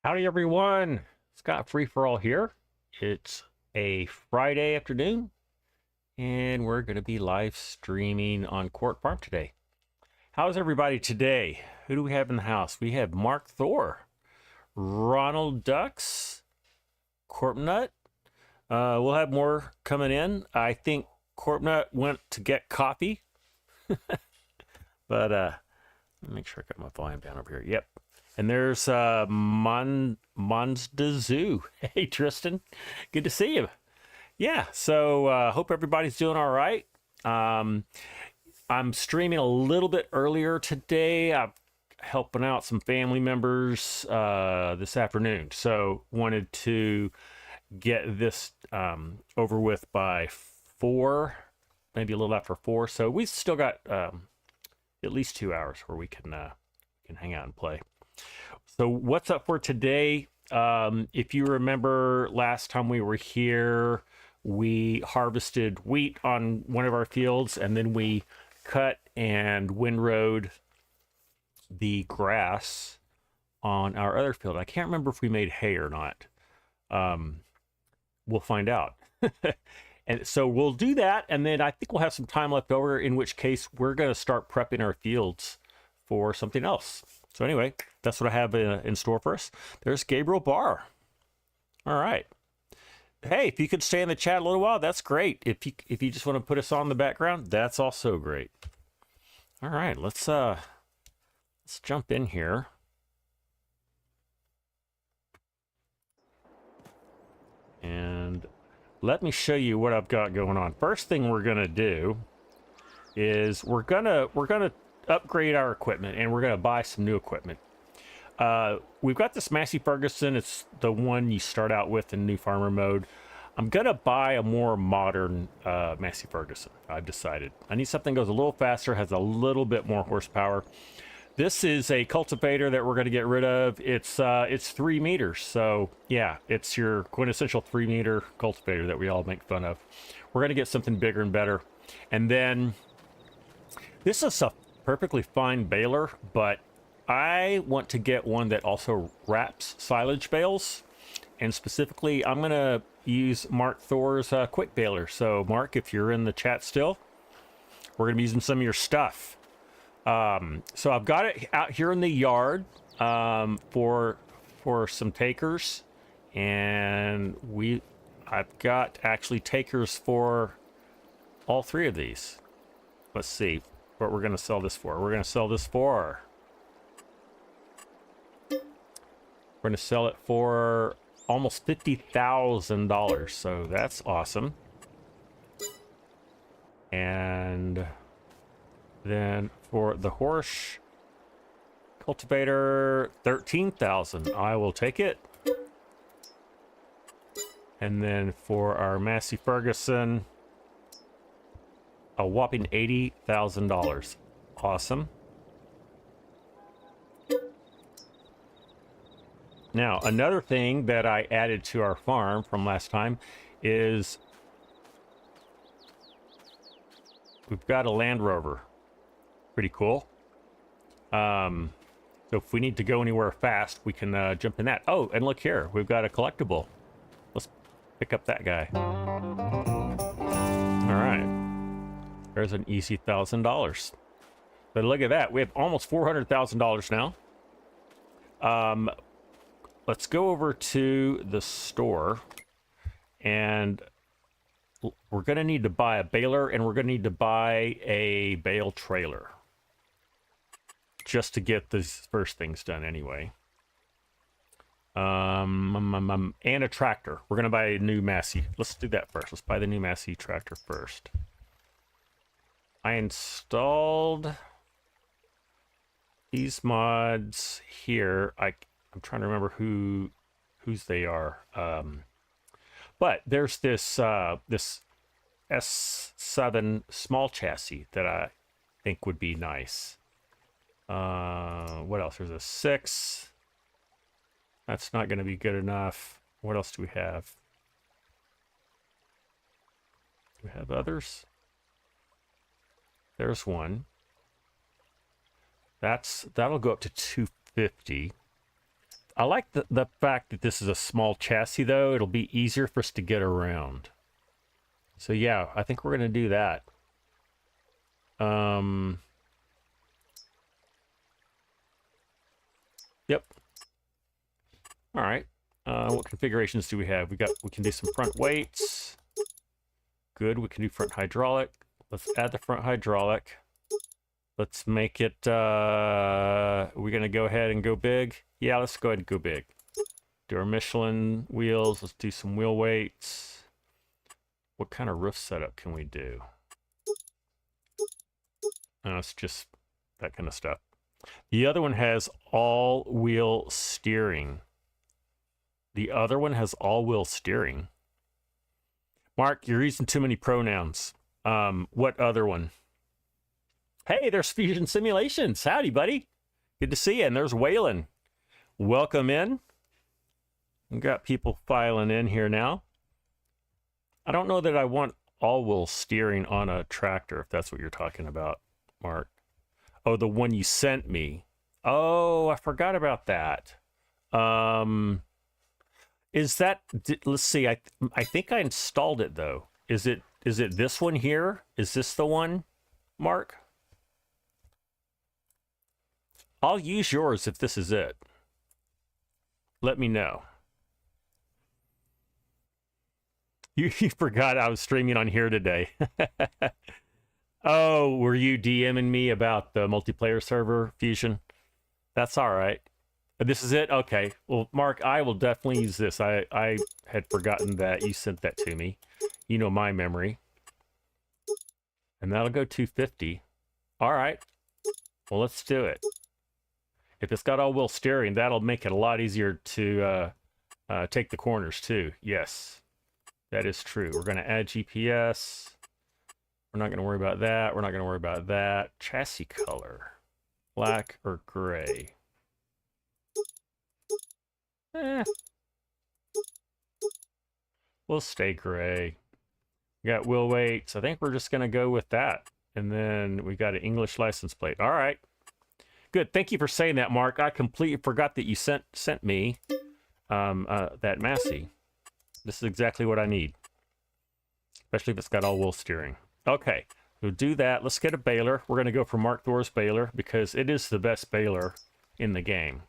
Howdy everyone, ScottFreeforall here. It's a Friday afternoon and we're going to be live streaming on Court Farm today. How's everybody today? Who do we have in the house? We have Mark Thor, Ronald Ducks, Corpnut. We'll have more coming in. I think Corpnut went to get coffee. But let me make sure I got my volume down over here. Yep. And there's Monzdazoo. Hey, Tristan. Good to see you. Yeah, so hope everybody's doing all right. I'm streaming a little bit earlier today. I'm helping out some family members this afternoon. So wanted to get this over with by 4, maybe a little after 4. So we still got at least 2 hours where we can hang out and play. So what's up for today? If you remember last time we were here, we harvested wheat on one of our fields, and then we cut and windrowed the grass on our other field. I can't remember if we made hay or not. We'll find out. And so we'll do that, and then I think we'll have some time left over, in which case we're going to start prepping our fields for something else. So anyway, that's what I have in store for us. There's Gabriel Barr. All right. Hey, if you could stay in the chat a little while, that's great. If you just want to put us on the background, that's also great. All right, let's jump in here. And let me show you what I've got going on. First thing we're gonna do is we're gonna upgrade our equipment, and we're gonna buy some new equipment. We've got this Massey Ferguson. It's the one you start out with in new farmer mode. I'm gonna buy a more modern Massey Ferguson. I've decided I need something that goes a little faster, has a little bit more horsepower. This is a cultivator that we're going to get rid of. It's 3 meters, so yeah, it's your quintessential 3-meter cultivator that we all make fun of. We're going to get something bigger and better. And then this is a perfectly fine baler, but I want to get one that also wraps silage bales. And specifically, I'm going to use Mark Thor's quick baler. So Mark, if you're in the chat still, we're going to be using some of your stuff. So I've got it out here in the yard for some takers, and I've got actually takers for all 3 of these. Let's see what we're going to sell this for. We're going to sell this for, we're going to sell it for almost $50,000. So that's awesome. And then for the horse cultivator, 13,000. I will take it. And then for our Massey Ferguson, a whopping $80,000. Awesome. Now, another thing that I added to our farm from last time is we've got a Land Rover. Pretty cool. So if we need to go anywhere fast, we can jump in that. Oh, and look here, we've got a collectible. Let's pick up that guy. All right, there's an easy $1,000. But look at that, we have almost $400,000 now. Let's go over to the store, and we're gonna need to buy a baler, and we're gonna need to buy a bale trailer, just to get these first things done anyway. And a tractor. We're gonna buy a new Massey. Let's do that first. Let's buy the new Massey tractor first. I installed these mods here. I'm trying to remember whose they are. But there's this this S7 small chassis that I think would be nice. What else? There's a 6. That's not going to be good enough. What else do we have? Do we have others? There's one. That'll go up to 250. I like the fact that this is a small chassis, though. It'll be easier for us to get around. So yeah, I think we're going to do that. Yep. All right. What configurations do we have? We can do some front weights. Good. We can do front hydraulic. Let's add the front hydraulic. Let's make it, we're going to go ahead and go big. Yeah, let's go ahead and go big. Do our Michelin wheels. Let's do some wheel weights. What kind of roof setup can we do? It's just that kind of stuff. The other one has all-wheel steering. The other one has all-wheel steering. Mark, you're using too many pronouns. What other one? Hey, there's Fusion Simulations. Howdy, buddy. Good to see you. And there's Waylon. Welcome in. We've got people filing in here now. I don't know that I want all-wheel steering on a tractor, if that's what you're talking about, Mark. Oh, the one you sent me. Oh, I forgot about that. Is that... Let's see. I think I installed it, though. Is it this one here? Is this the one, Mark? I'll use yours if this is it. Let me know. You forgot I was streaming on here today. Oh, were you DMing me about the multiplayer server, Fusion? That's all right. This is it? Okay. Well, Mark, I will definitely use this. I had forgotten that you sent that to me. You know my memory. And that'll go 250. All right. Well, let's do it. If it's got all-wheel steering, that'll make it a lot easier to take the corners, too. Yes, that is true. We're going to add GPS. We're not going to worry about that. We're not going to worry about that. Chassis color. Black or gray? We'll stay gray. We got wheel weights. I think we're just going to go with that. And then we got an English license plate. All right. Good. Thank you for saying that, Mark. I completely forgot that you sent me that Massey. This is exactly what I need. Especially if it's got all-wheel steering. Okay. We'll do that. Let's get a baler. We're going to go for Mark Thor's baler because it is the best baler in the game.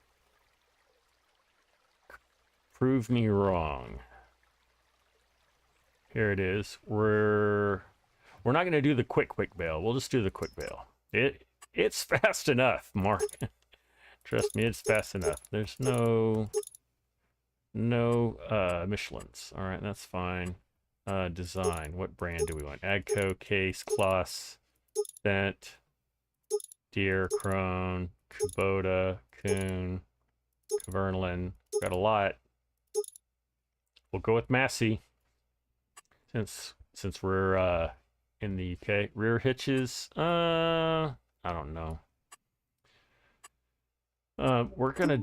Prove me wrong. Here it is. We're not going to do the quick bale. We'll just do the quick bale. It's fast enough, Mark. Trust me, it's fast enough. There's no Michelins. All right, that's fine. Design. What brand do we want? Agco, Case, Kloss, Bent, Deere, Krone, Kubota, Kuhn, Kverneland. Got a lot. We'll go with Massey. Since we're in the UK. Rear hitches. I don't know. We're gonna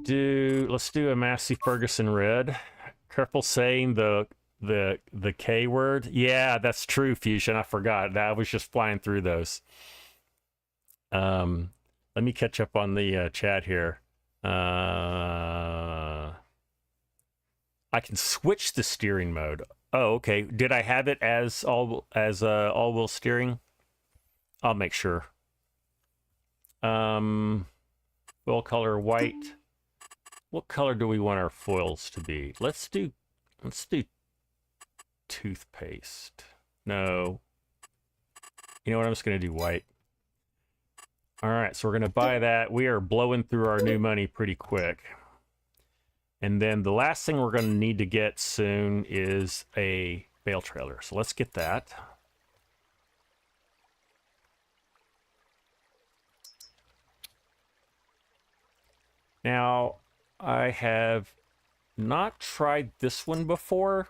let's do a Massey Ferguson red. Careful saying the K word. Yeah, that's true, Fusion. I forgot. I was just flying through those. Let me catch up on the chat here. I can switch the steering mode. Oh, okay. Did I have it as all-wheel steering? I'll make sure. Wheel color white. What color do we want our foils to be? Let's do toothpaste. No. You know what? I'm just gonna do white. All right, so we're gonna buy that. We are blowing through our new money pretty quick. And then the last thing we're going to need to get soon is a bale trailer. So let's get that. Now, I have not tried this one before.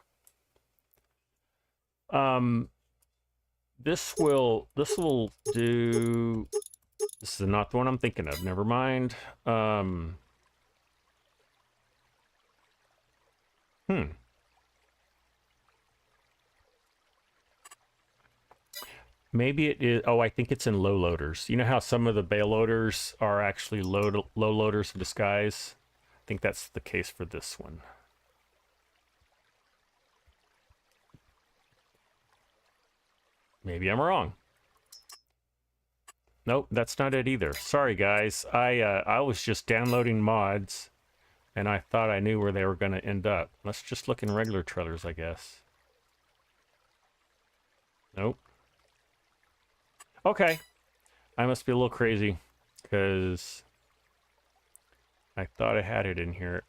This will do... This is not the one I'm thinking of. Never mind. Maybe it is. Oh, I think it's in low loaders. You know how some of the bale loaders are actually low loaders in disguise? think that's the case for this one. Maybe I'm wrong. Nope, that's not it either. Sorry, guys. I was just downloading mods, and I thought I knew where they were going to end up. Let's just look in regular trailers, I guess. Nope. Okay. I must be a little crazy, because I thought I had it in here.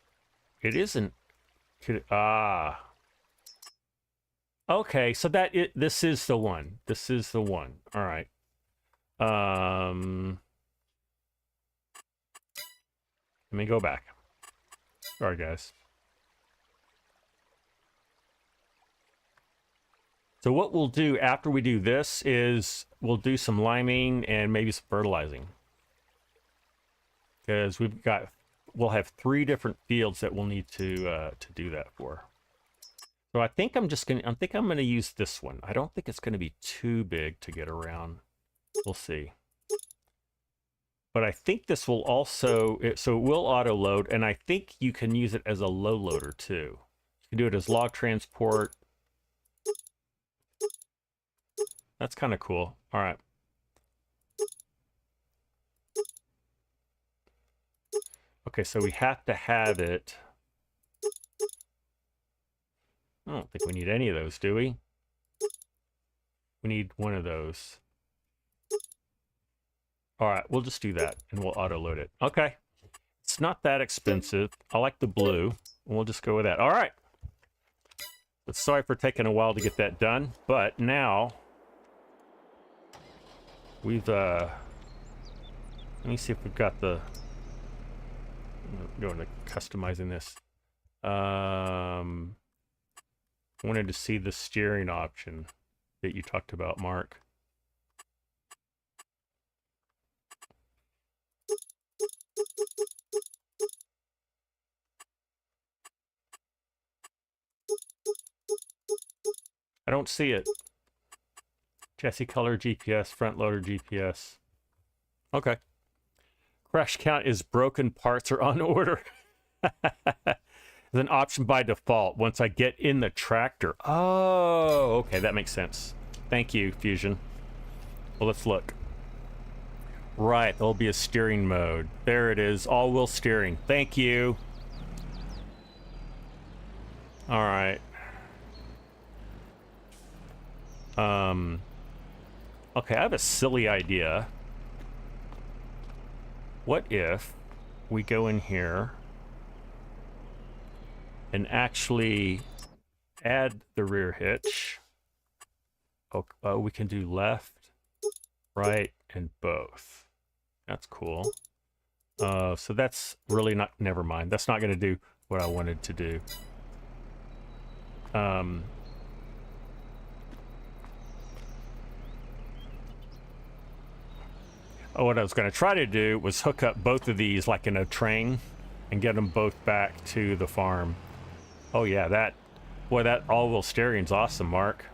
It isn't. Ah. Okay, so this is the one. This is the one. All right. Let me go back. Sorry, guys. So what we'll do after we do this is we'll do some liming and maybe some fertilizing. Because we'll have 3 different fields that we'll need to do that for. So I think I'm gonna use this one. I don't think it's gonna be too big to get around. We'll see. But I think this will also, so it will auto load, and I think you can use it as a low loader too. You can do it as log transport. That's kind of cool. All right. Okay, so we have to have it. I don't think we need any of those, do we? We need one of those. All right, we'll just do that, and we'll auto-load it. Okay. It's not that expensive. I like the blue, and we'll just go with that. All right. But sorry for taking a while to get that done, but now we've, let me see if we've got the, I'm going to customizing this. Wanted to see the steering option that you talked about, Mark. I don't see it. Chassis color GPS, front loader GPS. Okay. Crash count is broken parts are on order. It's an option by default once I get in the tractor. Oh, okay, that makes sense. Thank you, Fusion. Well, let's look. Right, there'll be a steering mode. There it is, all-wheel steering. Thank you. All right. Okay, I have a silly idea. What if we go in here and actually add the rear hitch? Oh, we can do left, right, and both. That's cool. So that's really not, never mind. That's not going to do what I wanted to do. What I was going to try to do was hook up both of these like in a train and get them both back to the farm. Oh yeah, that all-wheel steering's awesome, Mark.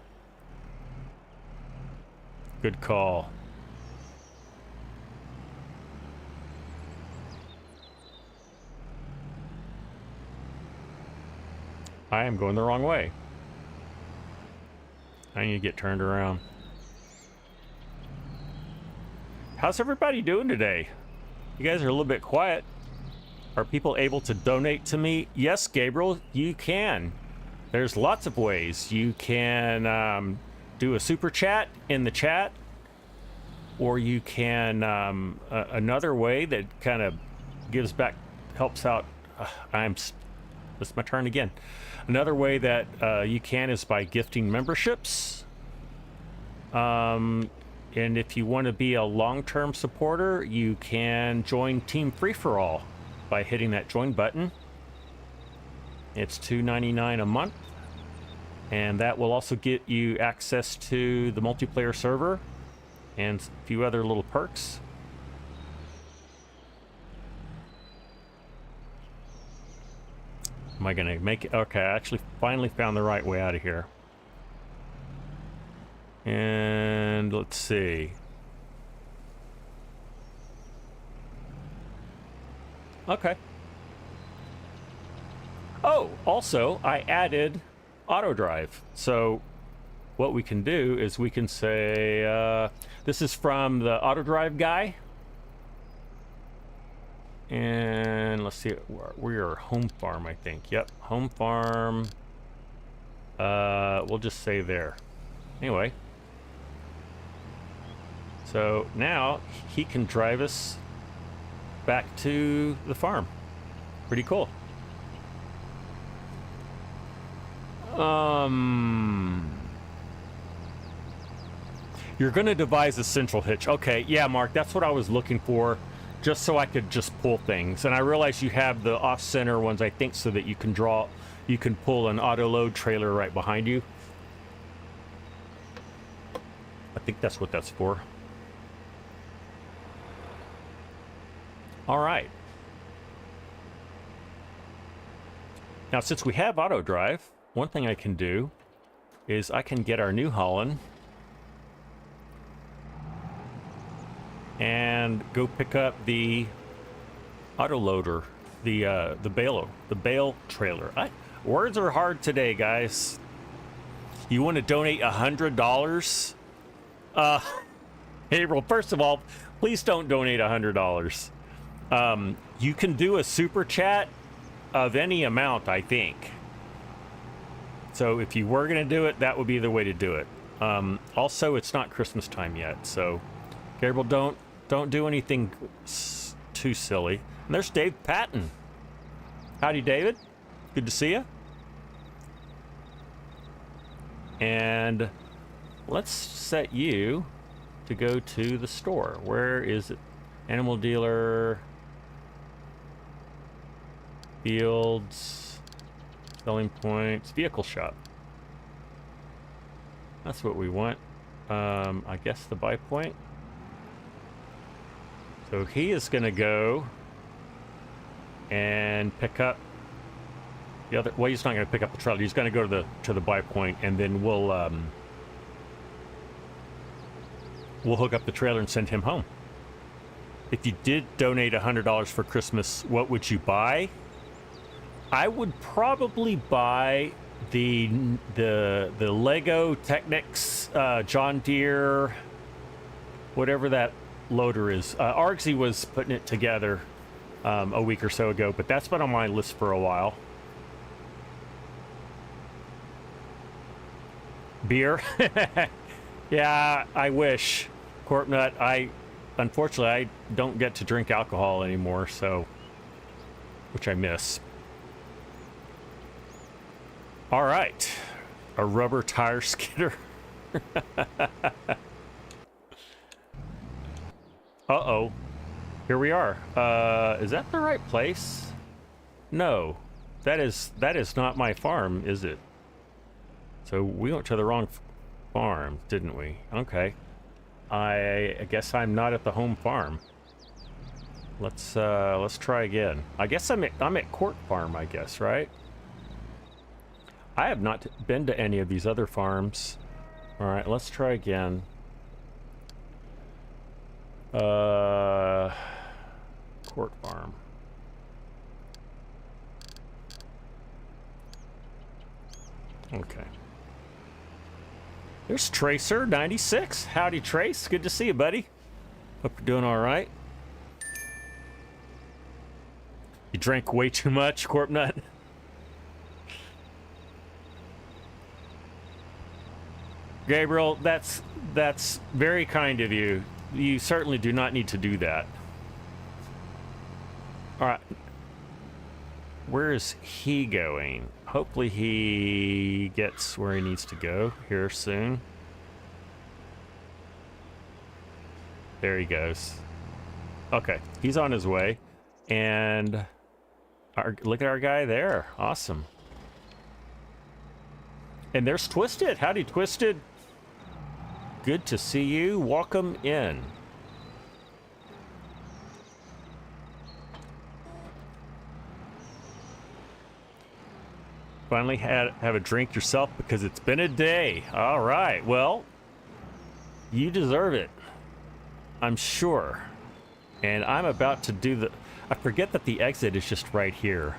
Good call. I am going the wrong way. I need to get turned around. How's everybody doing today? You guys are a little bit quiet. Are people able to donate to me? Yes, Gabriel, you can. There's lots of ways. You can do a super chat in the chat, or you can, another way that kind of gives back, helps out. It's my turn again. Another way that you can is by gifting memberships. And if you want to be a long-term supporter, you can join Team Free-for-All by hitting that join button. It's $2.99 a month, and that will also get you access to the multiplayer server and a few other little perks. Am I gonna make it? Okay, I actually finally found the right way out of here. And let's see. Okay. Oh, also, I added auto drive. So what we can do is we can say, this is from the auto drive guy. And let's see, we are home farm, I think. Yep, home farm. We'll just say there. Anyway. So now he can drive us back to the farm. Pretty cool. You're gonna devise a central hitch. Okay, yeah, Mark, that's what I was looking for, just so I could just pull things. And I realize you have the off-center ones, I think, so that you can pull an auto-load trailer right behind you. I think that's what that's for. All right. Now, since we have auto drive, one thing I can do is I can get our New Holland and go pick up the auto loader, the bale trailer. Words are hard today, guys. You want to donate $100? April, first of all, please don't donate $100. You can do a super chat of any amount, I think. So if you were going to do it, that would be the way to do it. Also, it's not Christmas time yet, so Gabriel, don't do anything too silly. And there's Dave Patton. Howdy, David. Good to see you. And let's set you to go to the store. Where is it? Animal dealer. Fields. Selling points. Vehicle shop. That's what we want. I guess the buy point. So he is going to go and pick up the other. Well, he's not going to pick up the trailer. He's going to go to the buy point, and then we'll hook up the trailer and send him home. If you did donate $100 for Christmas, what would you buy? I would probably buy the Lego Technics John Deere, whatever that loader is. Argsy was putting it together a week or so ago, but that's been on my list for a while. Beer? Yeah, I wish. Corpnut, unfortunately, I don't get to drink alcohol anymore, so, which I miss. All right, a rubber tire skidder. Uh-oh, here we are. Is that the right place? No, that is not my farm, is it? So we went to the wrong farm, didn't we? Okay. I guess I'm not at the home farm. Let's try again. I guess I'm at Court Farm, I guess, right? I have not been to any of these other farms. All right, let's try again. Court Farm. Okay. There's Tracer 96. Howdy, Trace. Good to see you, buddy. Hope you're doing all right. You drank way too much, Corpnut. Gabriel, that's very kind of you. You certainly do not need to do that. All right. Where is he going? Hopefully he gets where he needs to go here soon. There he goes. Okay, he's on his way. And look at our guy there. Awesome. And there's Twisted. Howdy, Twisted. Good to see you. Welcome in. Finally have a drink yourself because it's been a day. All right. Well, you deserve it, I'm sure. And I'm about to do I forget that the exit is just right here.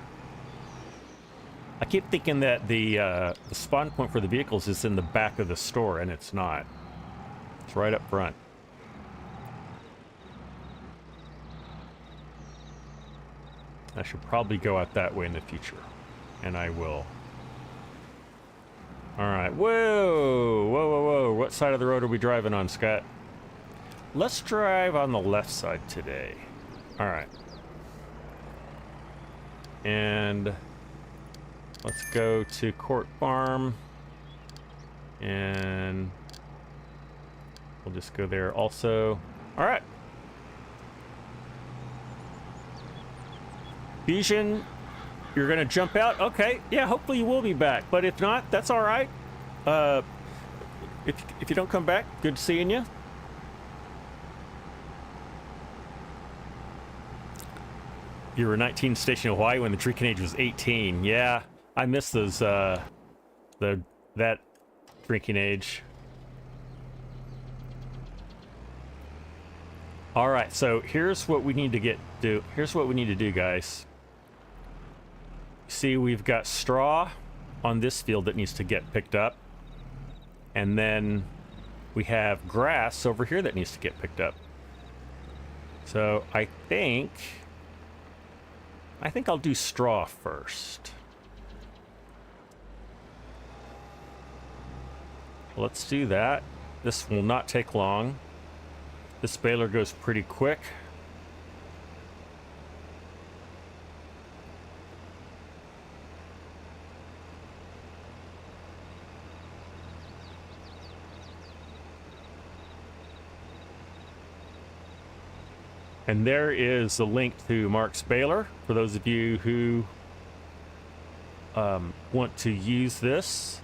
I keep thinking that the spawn point for the vehicles is in the back of the store, and it's not. It's right up front. I should probably go out that way in the future, and I will. All right. Whoa, whoa, whoa, whoa. What side of the road are we driving on, Scott? Let's drive on the left side today. All right. And let's go to Court Farm. And we'll just go there also. All right. Bijan, you're going to jump out? Okay. Yeah, hopefully you will be back. But if not, that's all right. If you don't come back, good seeing you. You were 19 stationed in Hawaii when the drinking age was 18. Yeah, I miss those, that drinking age. All right, so here's what we need to do. Here's what we need to do, guys. See, we've got straw on this field that needs to get picked up. And then we have grass over here that needs to get picked up. So I think I'll do straw first. Let's do that. This will not take long. This baler goes pretty quick. And there is the link to Mark's baler for those of you who want to use this.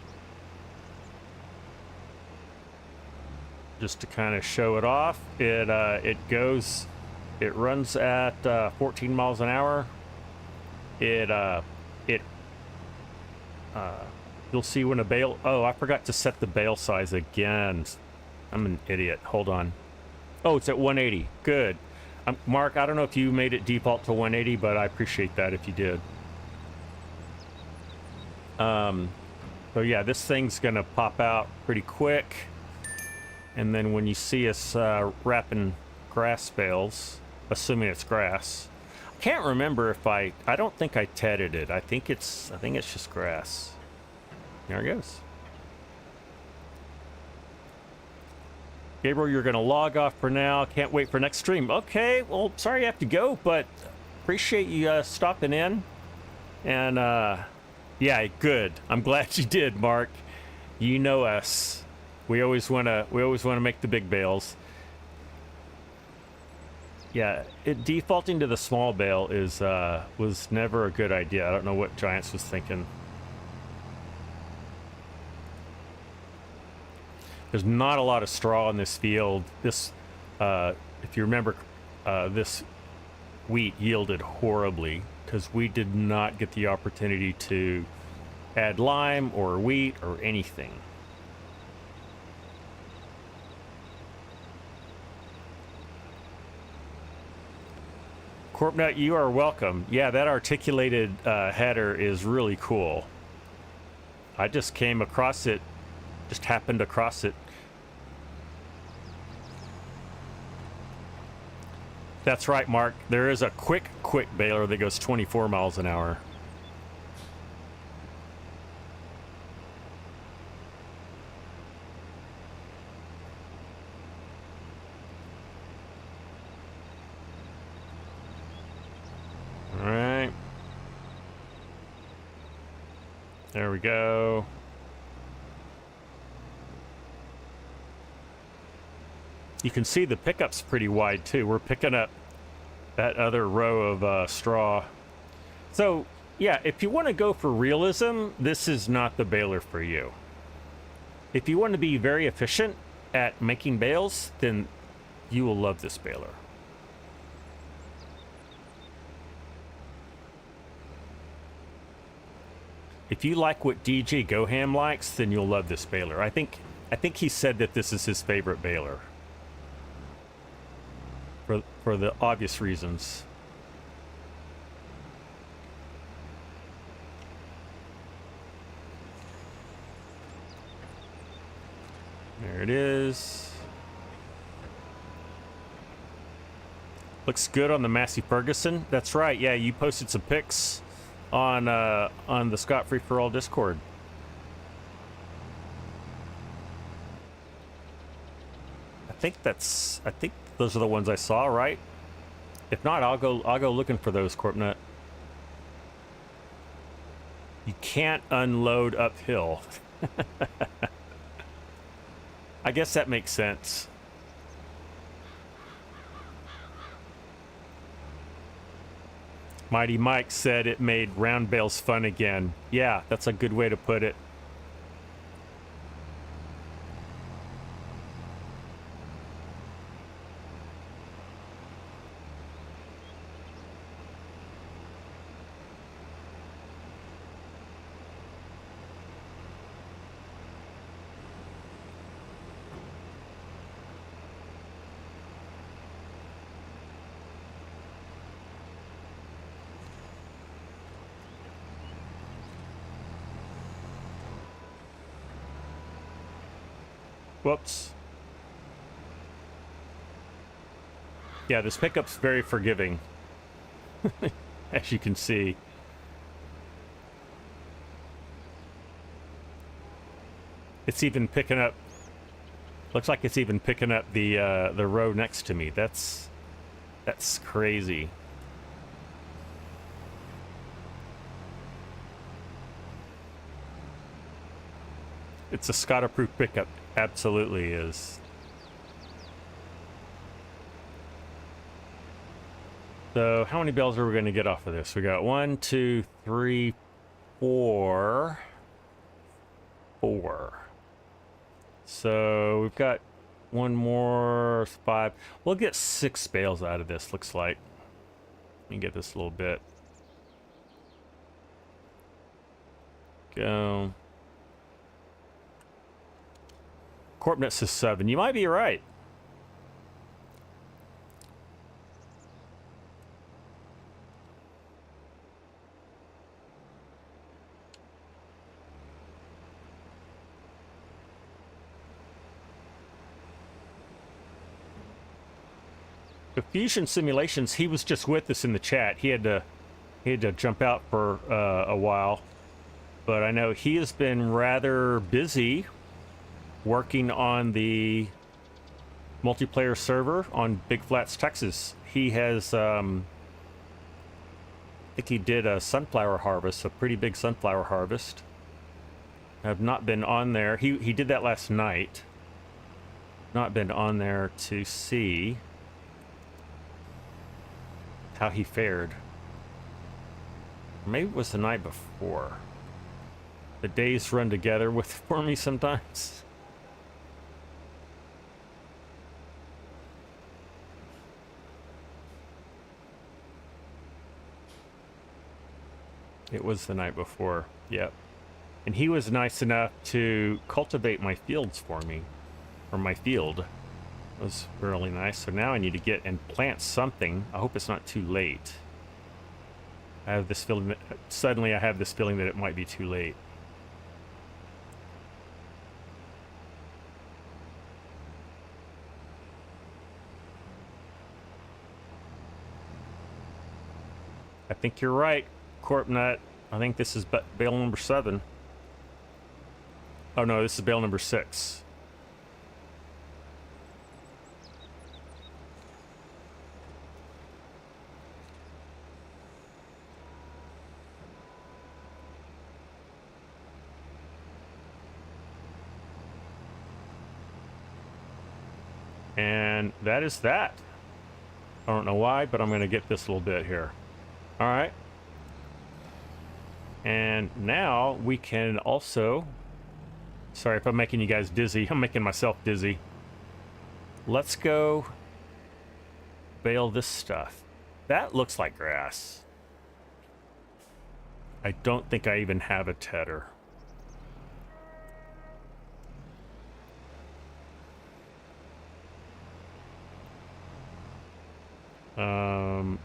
Just to kind of show it off, it runs at 14 miles an hour. You'll see when a bale. Oh, I forgot to set the bale size again. I'm an idiot. Hold on. Oh, it's at 180. Good. Mark, I don't know if you made it default to 180, but I appreciate that if you did. So yeah, this thing's gonna pop out pretty quick. And then when you see us wrapping grass bales, assuming it's grass, I can't remember if I don't think I tedded it. I think it's just grass. There it goes. Gabriel, you're going to log off for now. Can't wait for next stream. Okay, well, sorry you have to go, but appreciate you stopping in. And yeah, good. I'm glad you did, Mark. You know us. We always want to make the big bales. Yeah, defaulting to the small bale was never a good idea. I don't know what Giants was thinking. There's not a lot of straw in this field. This, if you remember, this wheat yielded horribly because we did not get the opportunity to add lime or wheat or anything. Corpnut, you are welcome. Yeah, that articulated header is really cool. I just came across it. Just happened across it. That's right, Mark. There is a quick baler that goes 24 miles an hour. All right. There we go. You can see the pickup's pretty wide too. We're picking up that other row of straw. So yeah, if you want to go for realism, this is not the baler for you. If you want to be very efficient at making bales, then you will love this baler. If you like what DJ Goham likes, then you'll love this baler. I think he said that this is his favorite baler. For the obvious reasons. There it is. Looks good on the Massey Ferguson. That's right. Yeah, you posted some pics on the ScottFreeforall Discord. I think those are the ones I saw, right? If not, I'll go looking for those, Corpnut. You can't unload uphill. I guess that makes sense. Mighty Mike said it made round bales fun again. Yeah, that's a good way to put it. Whoops. Yeah, this pickup's very forgiving, as you can see. It's even picking up. Looks like it's even picking up the row next to me. That's crazy. It's a Scott-approved pickup. Absolutely is. So how many bales are we going to get off of this? We got 1, 2, 3, 4. So we've got one more, 5. We'll get 6 bales out of this, looks like. Let me get this a little bit. Go. Corpnet says 7. You might be right. The Fusion Simulations, he was just with us in the chat. He had to jump out for a while, but I know he has been rather busy working on the multiplayer server on Big Flats, Texas. He has, I think he did a sunflower harvest, a pretty big sunflower harvest. I've not been on there. He did that last night. Not been on there to see how he fared. Maybe it was the night before. The days run together for me sometimes. It was the night before, yep. And he was nice enough to cultivate my fields for me, or my field. It was really nice. So now I need to get and plant something. I hope it's not too late. I have this feeling that suddenly I have this feeling that it might be too late. I think you're right, Corpnut. I think this is bale number 7. Oh no, this is bale number 6. And that is that. I don't know why, but I'm going to get this little bit here. All right. And now we can also... Sorry if I'm making you guys dizzy. I'm making myself dizzy. Let's go bale this stuff. That looks like grass. I don't think I even have a tedder.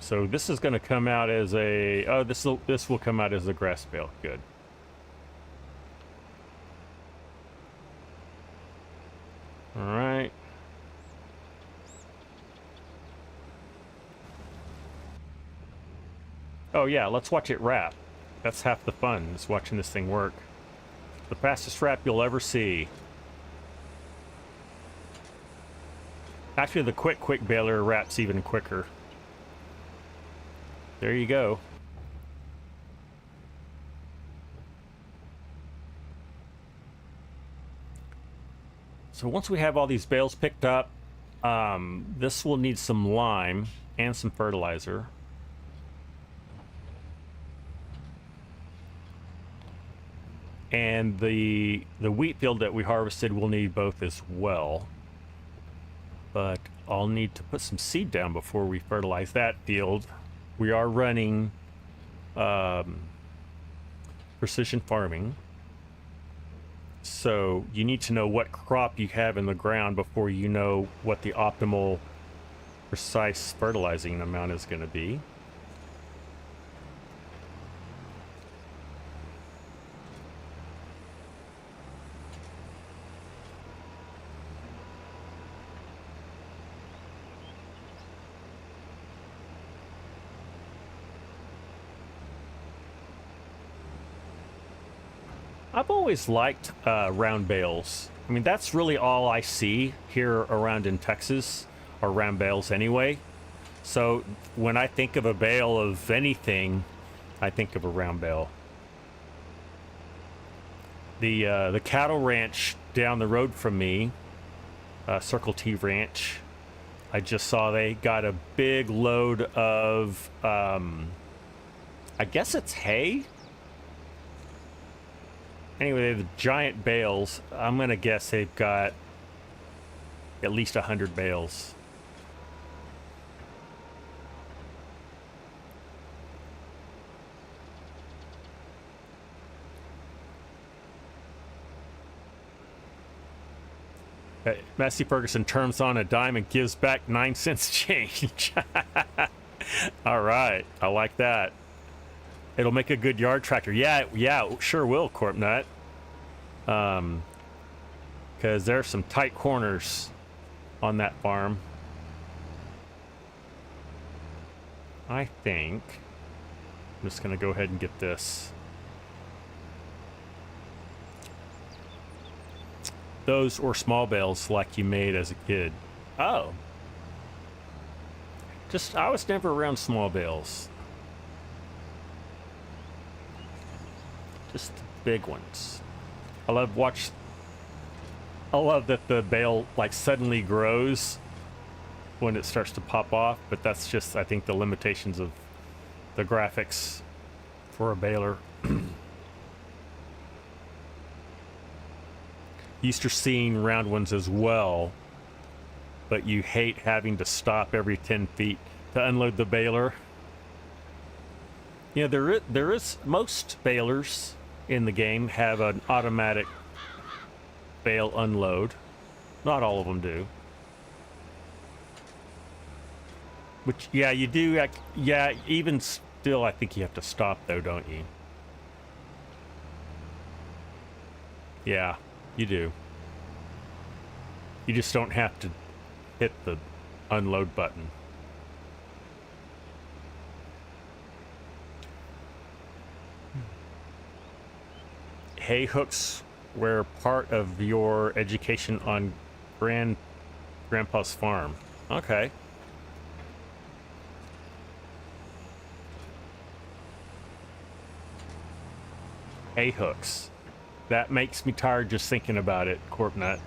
So this is going to come out as a... Oh, this will come out as a grass bale. Good. Oh yeah, let's watch it wrap. That's half the fun, is watching this thing work. The fastest wrap you'll ever see. Actually, the quick baler wraps even quicker. There you go. So once we have all these bales picked up, this will need some lime and some fertilizer. And the wheat field that we harvested will need both as well. But I'll need to put some seed down before we fertilize that field. We are running precision farming. So you need to know what crop you have in the ground before you know what the optimal precise fertilizing amount is going to be. I've always liked round bales. I mean, that's really all I see here around in Texas, are round bales anyway. So when I think of a bale of anything, I think of a round bale. The cattle ranch down the road from me, Circle T Ranch, I just saw they got a big load of, I guess it's hay? Anyway, the giant bales. I'm gonna guess they've got at least 100 bales. Massey Ferguson turns on a dime and gives back 9 cents change. All right, I like that. It'll make a good yard tractor. Yeah, sure will, Corp Nut. Because there's some tight corners on that farm. I think I'm just gonna go ahead and get this. Those were small bales like you made as a kid. Oh. I was never around small bales. Just the big ones. I love that the bale like suddenly grows when it starts to pop off, but that's just, I think, the limitations of the graphics for a baler. Used to seeing round ones as well, but you hate having to stop every 10 feet to unload the baler. Yeah, there is most balers in the game have an automatic bale unload. Not all of them do. Which, yeah, you do. Yeah, even still, I think you have to stop though, don't you? Yeah, you do. You just don't have to hit the unload button. Hay hooks were part of your education on Grandpa's farm. Okay. Hay hooks. That makes me tired just thinking about it, Corp Nut.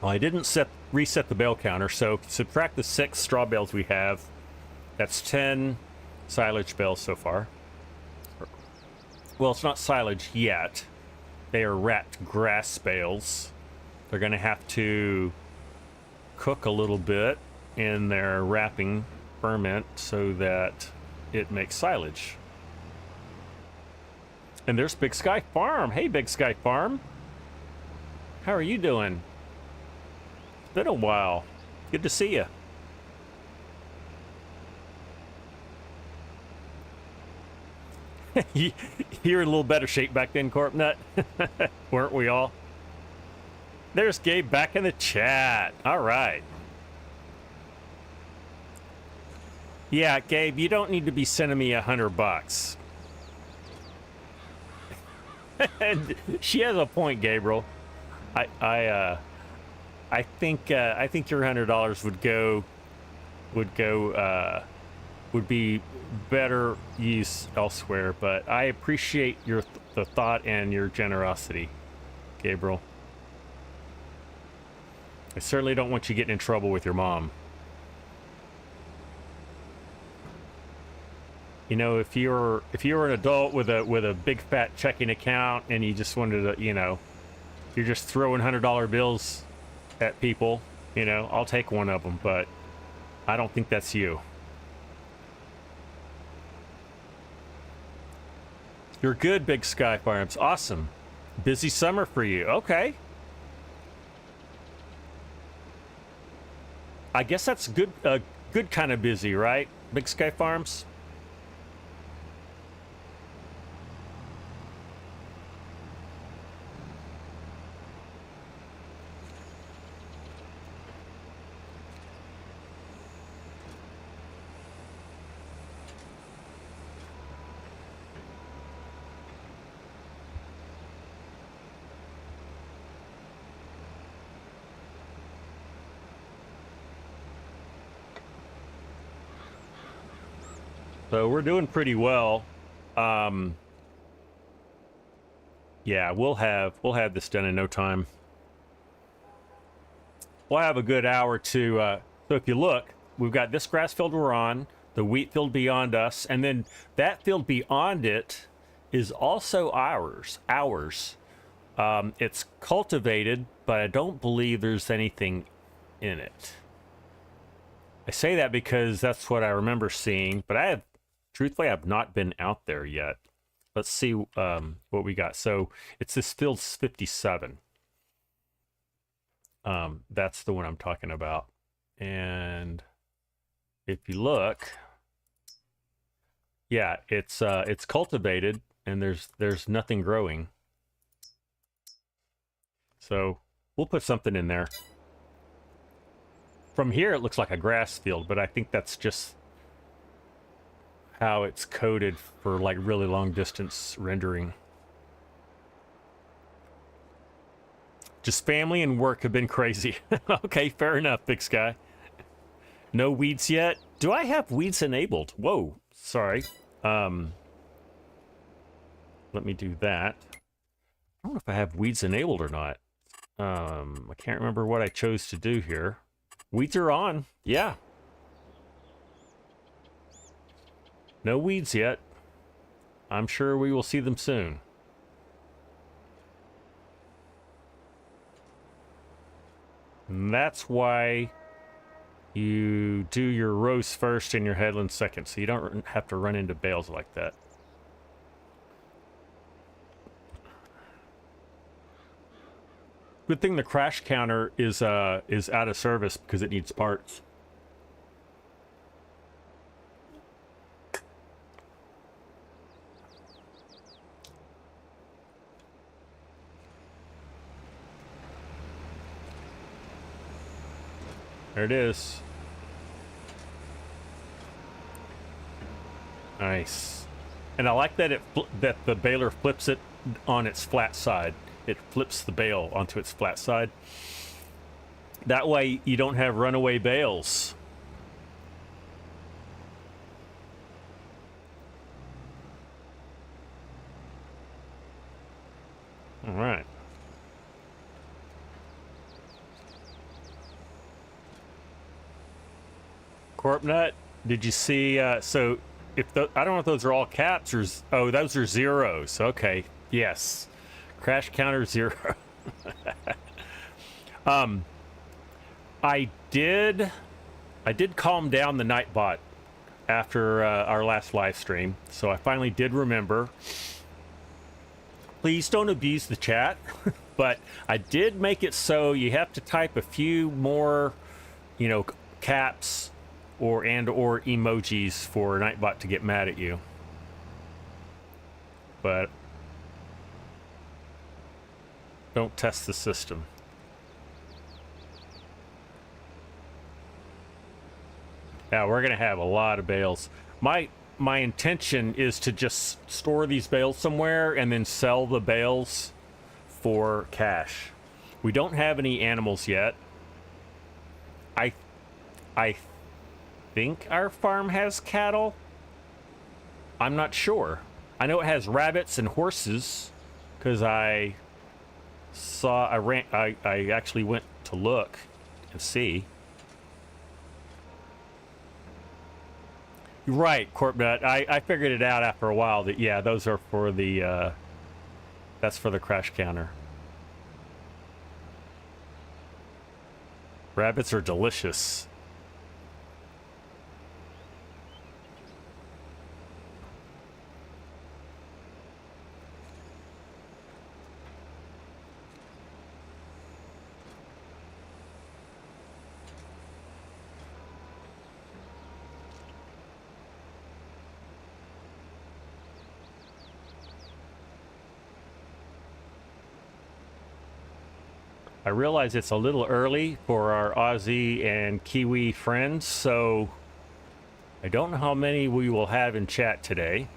Well, I didn't reset the bale counter, so subtract the 6 straw bales we have. That's 10 silage bales so far. Well, it's not silage yet. They are wrapped grass bales. They're going to have to cook a little bit in their wrapping ferment so that it makes silage. And there's Big Sky Farm. Hey, Big Sky Farm. How are you doing? It's been a while. Good to see you. you were in a little better shape back then, Corp Nut. Weren't we all? There's Gabe back in the chat. All right. Yeah, Gabe, you don't need to be sending me $100. And she has a point, Gabriel. I think your $100 would be better use elsewhere. But I appreciate the thought and your generosity, Gabriel. I certainly don't want you getting in trouble with your mom. You know, if you're an adult with a big fat checking account and you just wanted to, you know, you're just throwing $100 bills at people, you know, I'll take one of them, but I don't think that's you. You're good, Big Sky Farms. Awesome. Busy summer for you. Okay. I guess that's good. Good kind of busy, right? Big Sky Farms. So we're doing pretty well. Yeah, we'll have this done in no time. We'll have a good hour to. So if you look, we've got this grass field we're on, the wheat field beyond us, and then that field beyond it is also ours. It's cultivated, but I don't believe there's anything in it. I say that because that's what I remember seeing, but truthfully, I've not been out there yet. Let's see what we got. So it's this field 57. That's the one I'm talking about. And if you look, yeah, it's cultivated and there's nothing growing. So we'll put something in there. From here, it looks like a grass field, but I think that's just how it's coded for like really long distance rendering. Just family and work have been crazy. Okay, fair enough, Big Sky. No weeds yet? Do I have weeds enabled? Whoa, sorry. Let me do that. I don't know if I have weeds enabled or not. I can't remember what I chose to do here. Weeds are on, yeah. No weeds yet. I'm sure we will see them soon. And that's why you do your rows first and your headlands second, so you don't have to run into bales like that. Good thing the crash counter is out of service because it needs parts. There it is. Nice. And I like that that the baler flips it on its flat side. It flips the bale onto its flat side. That way you don't have runaway bales. All right. Corpnut, did you see? So if I don't know if those are all caps or oh, those are zeros. Okay, yes, crash counter 0. I did calm down the Nightbot after our last live stream, so I finally did remember. Please don't abuse the chat, but I did make it so you have to type a few more, you know, caps or emojis for Nightbot to get mad at you. but don't test the system. Yeah, we're gonna have a lot of bales. My intention is to just store these bales somewhere and then sell the bales for cash. We don't have any animals yet. I think our farm has cattle. I'm not sure. I know it has rabbits and horses because I actually went to look and see. Right, Corpnut. I figured it out after a while that, yeah, those are for the, that's for the crash counter. Rabbits are delicious. I realize it's a little early for our Aussie and Kiwi friends, so I don't know how many we will have in chat today.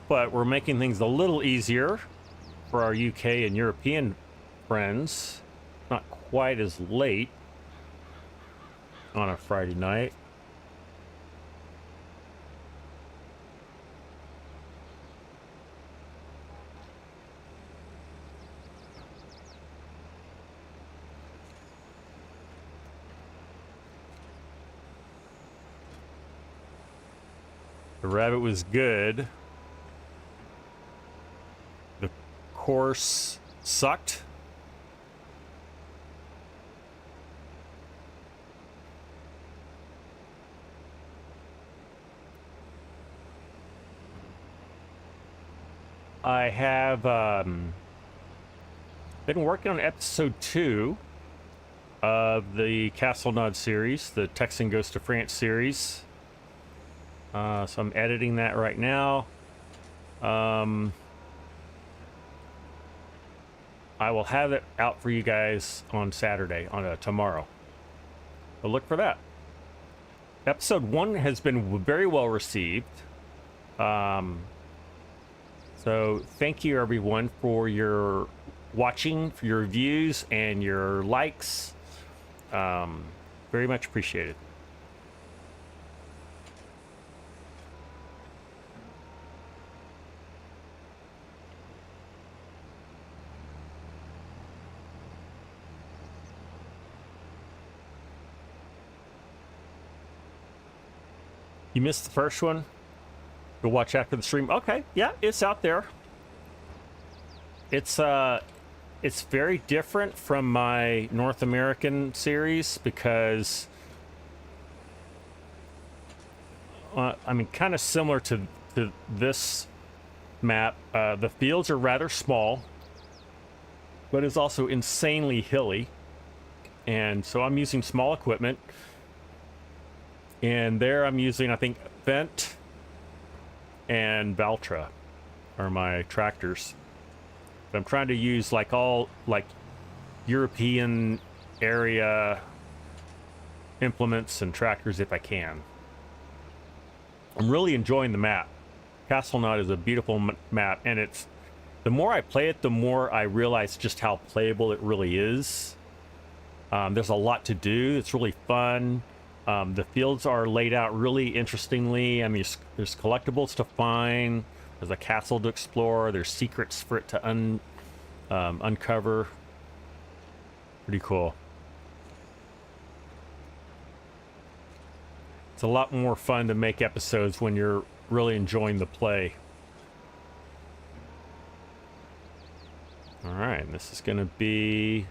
But we're making things a little easier for our UK and European friends. Not quite as late on a Friday night. The rabbit was good. The course sucked. I have been working on episode 2 of the Castle Nod series, the Texan Goes to France series. So I'm editing that right now. I will have it out for you guys on Saturday, on tomorrow. But look for that. Episode 1 has been very well received. So thank you everyone for your watching, for your views and your likes. Very much appreciated. You missed the first one? Go watch after the stream. Okay, yeah, it's out there. It's very different from my North American series because I mean, kind of similar to this map. The fields are rather small, but it's also insanely hilly, and so I'm using small equipment. And there I'm using, I think, Vent and Valtra are my tractors. But I'm trying to use all European area implements and tractors if I can. I'm really enjoying the map. Castle Nod is a beautiful map, and it's, the more I play it, the more I realize just how playable it really is. There's a lot to do. It's really fun. The fields are laid out really interestingly. I mean, there's collectibles to find. There's a castle to explore. There's secrets for it to uncover. Pretty cool. It's a lot more fun to make episodes when you're really enjoying the play. All right, this is going to be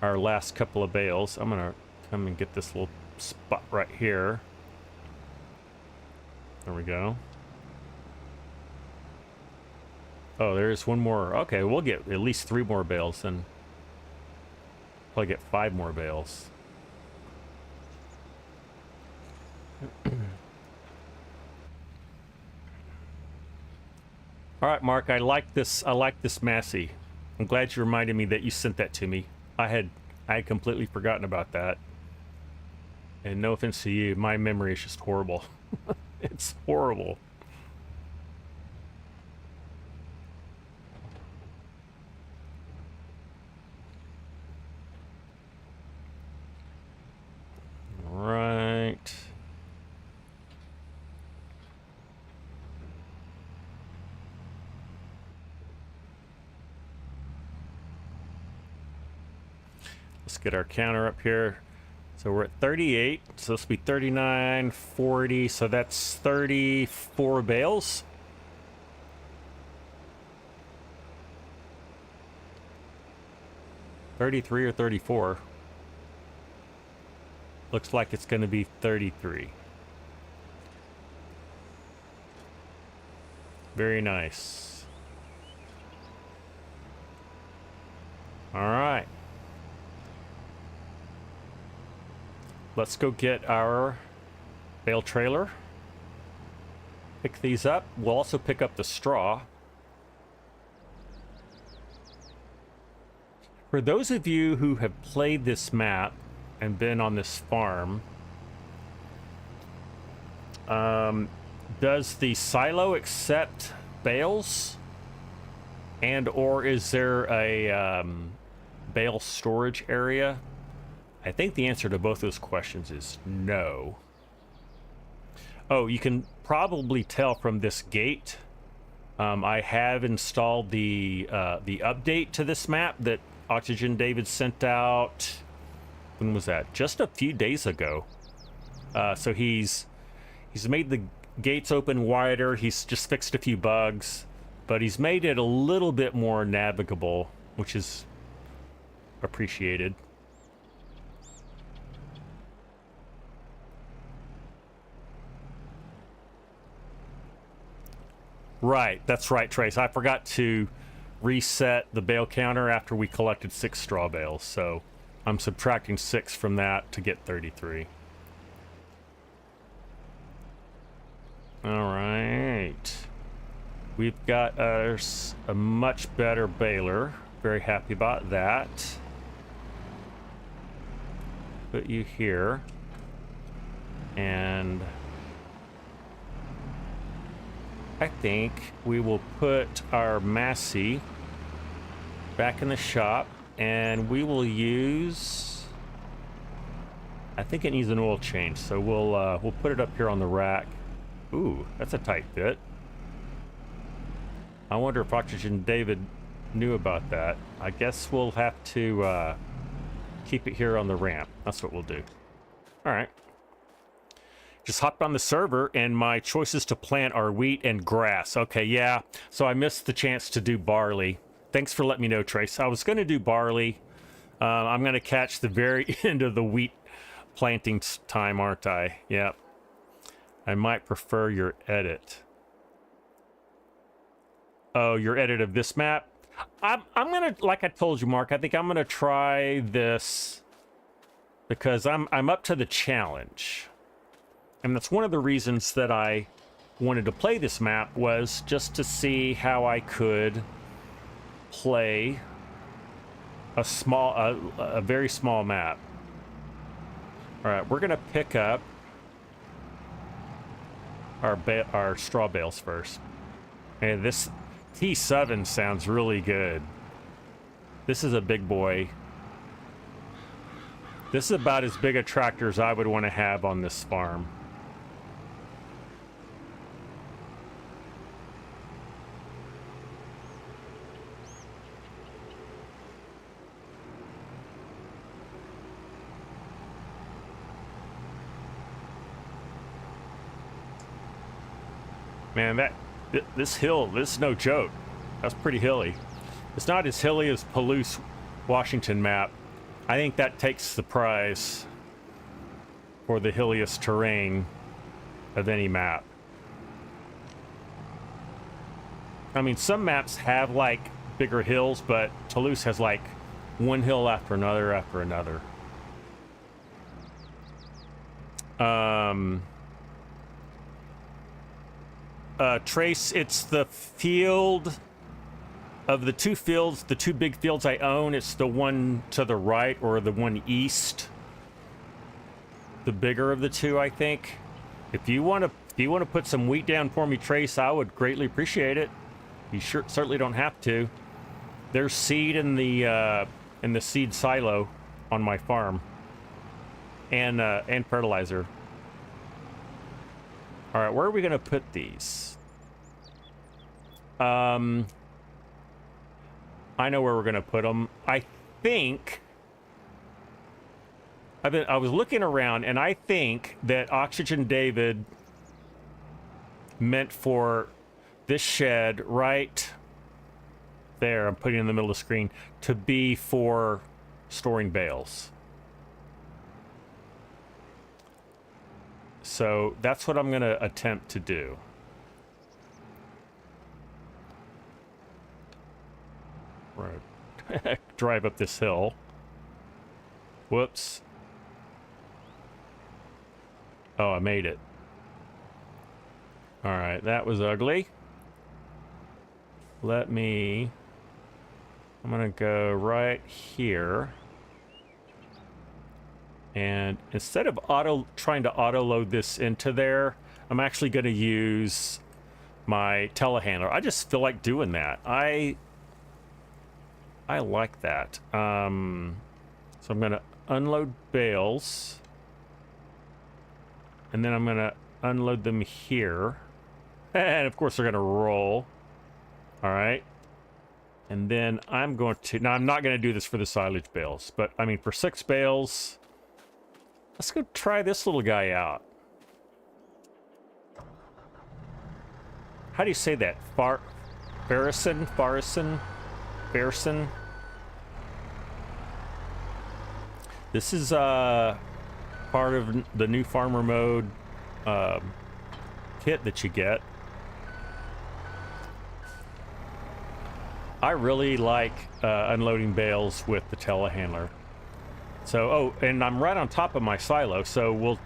our last couple of bales. I'm going to come and get this little spot right here. There we go. Oh, there's one more. Okay, we'll get at least 3 more bales, and probably get 5 more bales. All right, Mark, I like this. I like this Massey. I'm glad you reminded me that you sent that to me. I had completely forgotten about that. And no offense to you, my memory is just horrible. It's horrible. Right. Let's get our counter up here. So we're at 38, so this will be 39, 40, so that's 34 bales. $33 or 34. Looks like it's going to be 33. Very nice. All right. Let's go get our bale trailer. Pick these up. We'll also pick up the straw. For those of you who have played this map and been on this farm, does the silo accept bales? And or is there a bale storage area? I think the answer to both those questions is no. Oh, you can probably tell from this gate. I have installed the update to this map that oxygendavid sent out. When was that? Just a few days ago. So he's made the gates open wider. He's just fixed a few bugs, but he's made it a little bit more navigable, which is appreciated. Right, that's right, Trace. I forgot to reset the bale counter after we collected 6 straw bales, so I'm subtracting 6 from that to get 33. All right. We've got us a much better baler. Very happy about that. Put you here. And I think we will put our Massey back in the shop, and we will use, I think it needs an oil change, so we'll put it up here on the rack. Ooh, that's a tight fit. I wonder if oxygendavid knew about that. I guess we'll have to keep it here on the ramp. That's what we'll do. All right. Just hopped on the server, and my choices to plant are wheat and grass. Okay, yeah. So I missed the chance to do barley. Thanks for letting me know, Trace. I was going to do barley. I'm going to catch the very end of the wheat planting time, aren't I? Yep. I might prefer your edit. Oh, your edit of this map? I'm going to, like I told you, Mark, I think I'm going to try this because I'm up to the challenge. And that's one of the reasons that I wanted to play this map, was just to see how I could play a very small map. All right, we're gonna pick up our straw bales first. And this T7 sounds really good. This is a big boy. This is about as big a tractor as I would want to have on this farm. Man, this hill, this is no joke. That's pretty hilly. It's not as hilly as Palouse, Washington map. I think that takes the prize for the hilliest terrain of any map. I mean, some maps have like bigger hills, but Toulouse has like one hill after another after another. Trace, it's the field of the two fields, the two big fields I own. It's the one to the right or the one east. The bigger of the two, I think. If you want to put some wheat down for me, Trace, I would greatly appreciate it. You certainly don't have to. There's seed in the seed silo on my farm, and fertilizer. All right, where are we gonna put these? I know where we're gonna put them. I think I was looking around, and I think that Oxygen David meant for this shed right there, I'm putting it in the middle of the screen, to be for storing bales. So that's what I'm going to attempt to do. Right. Drive up this hill. Whoops. Oh, I made it. All right, that was ugly. I'm gonna go right here. And instead of trying to auto load this into there, I'm actually gonna use my telehandler. I just feel like doing that. I like that. So I'm gonna unload bales. And then I'm gonna unload them here. And of course they're gonna roll. All right. And then I'm going to, now I'm not going to do this for the silage bales, but I mean for 6 bales, let's go try this little guy out. How do you say that? Farrison? This is part of the new farmer mode kit that you get. I really like unloading bales with the telehandler. So, oh, and I'm right on top of my silo, so we'll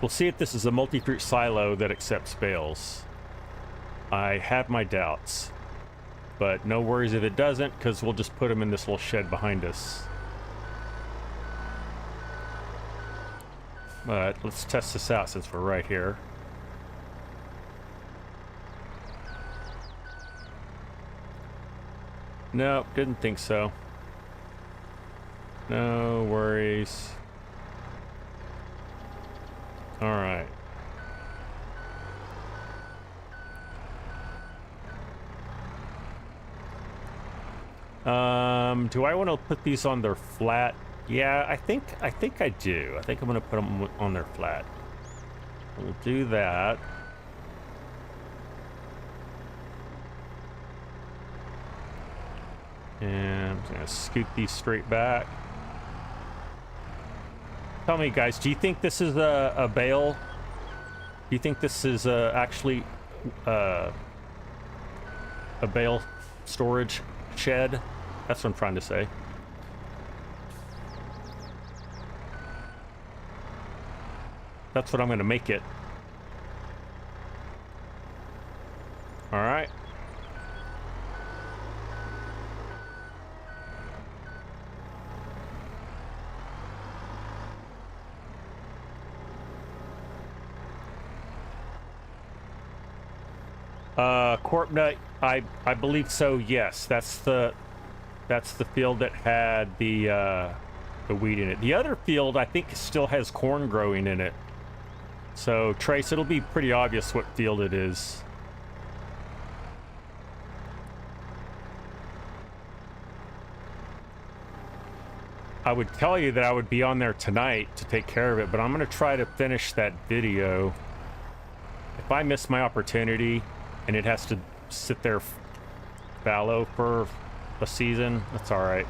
see if this is a multi-fruit silo that accepts bales. I have my doubts, but no worries if it doesn't, because we'll just put them in this little shed behind us. But let's test this out since we're right here. Nope, didn't think so. No worries. All right. Do I want to put these on their flat? Yeah, I think I do. I think I'm going to put them on their flat. We'll do that. And I'm gonna scoot these straight back. Tell me, guys, do you think this is a bale? Do you think this is actually a bale storage shed? That's what I'm trying to say. That's what I'm gonna make it. All right. Corp nut, I believe so. Yes, that's the field that had the wheat in it. The other field, I think, still has corn growing in it. So Trace, it'll be pretty obvious what field it is. I would tell you that I would be on there tonight to take care of it, but I'm going to try to finish that video. If I miss my opportunity and it has to sit there fallow for a season, that's all right.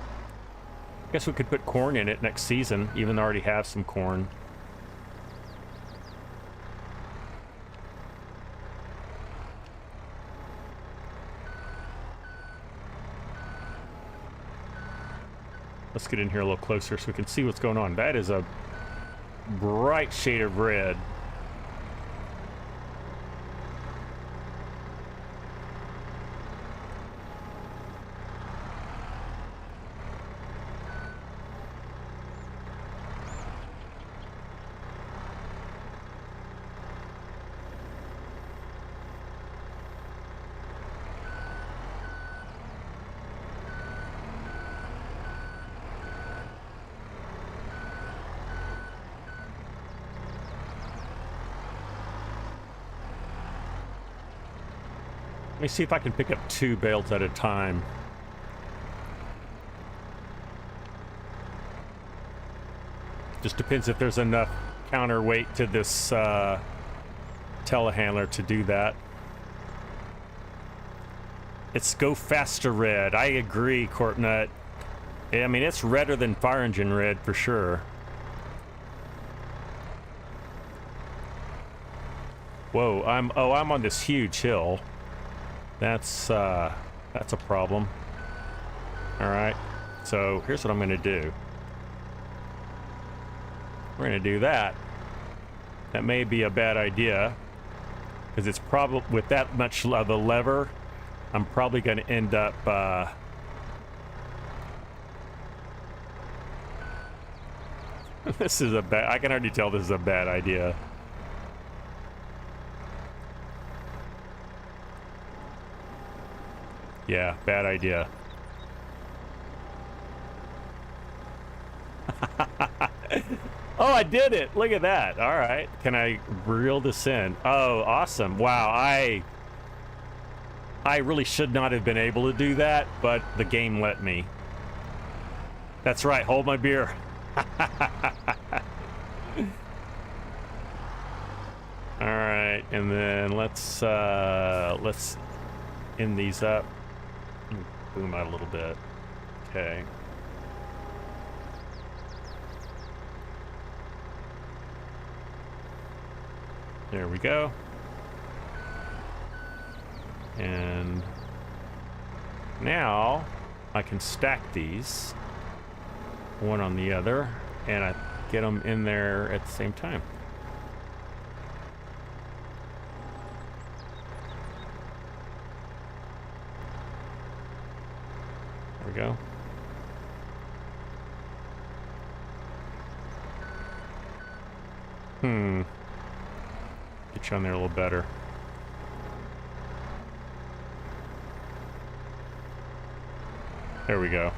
I guess we could put corn in it next season, even though I already have some corn. Let's get in here a little closer so we can see what's going on. That is a bright shade of red. Let me see if I can pick up 2 bales at a time. Just depends if there's enough counterweight to this telehandler to do that. It's go faster red. I agree, Corpnut. I mean, it's redder than fire engine red for sure. Whoa, I'm on this huge hill. That's a problem. All right, so here's what I'm gonna do. We're gonna do that. That may be a bad idea, because it's probably, with that much of a lever, I'm probably gonna end up, this is a bad, I can already tell this is a bad idea. Yeah, bad idea. Oh, I did it! Look at that. All right. Can I reel this in? Oh, awesome. Wow, I really should not have been able to do that, but the game let me. That's right. Hold my beer. All right, and then let's end these up. Boom out a little bit. Okay. There we go. And now I can stack these one on the other, and I get them in there at the same time. There we go. Get you on there a little better. There we go.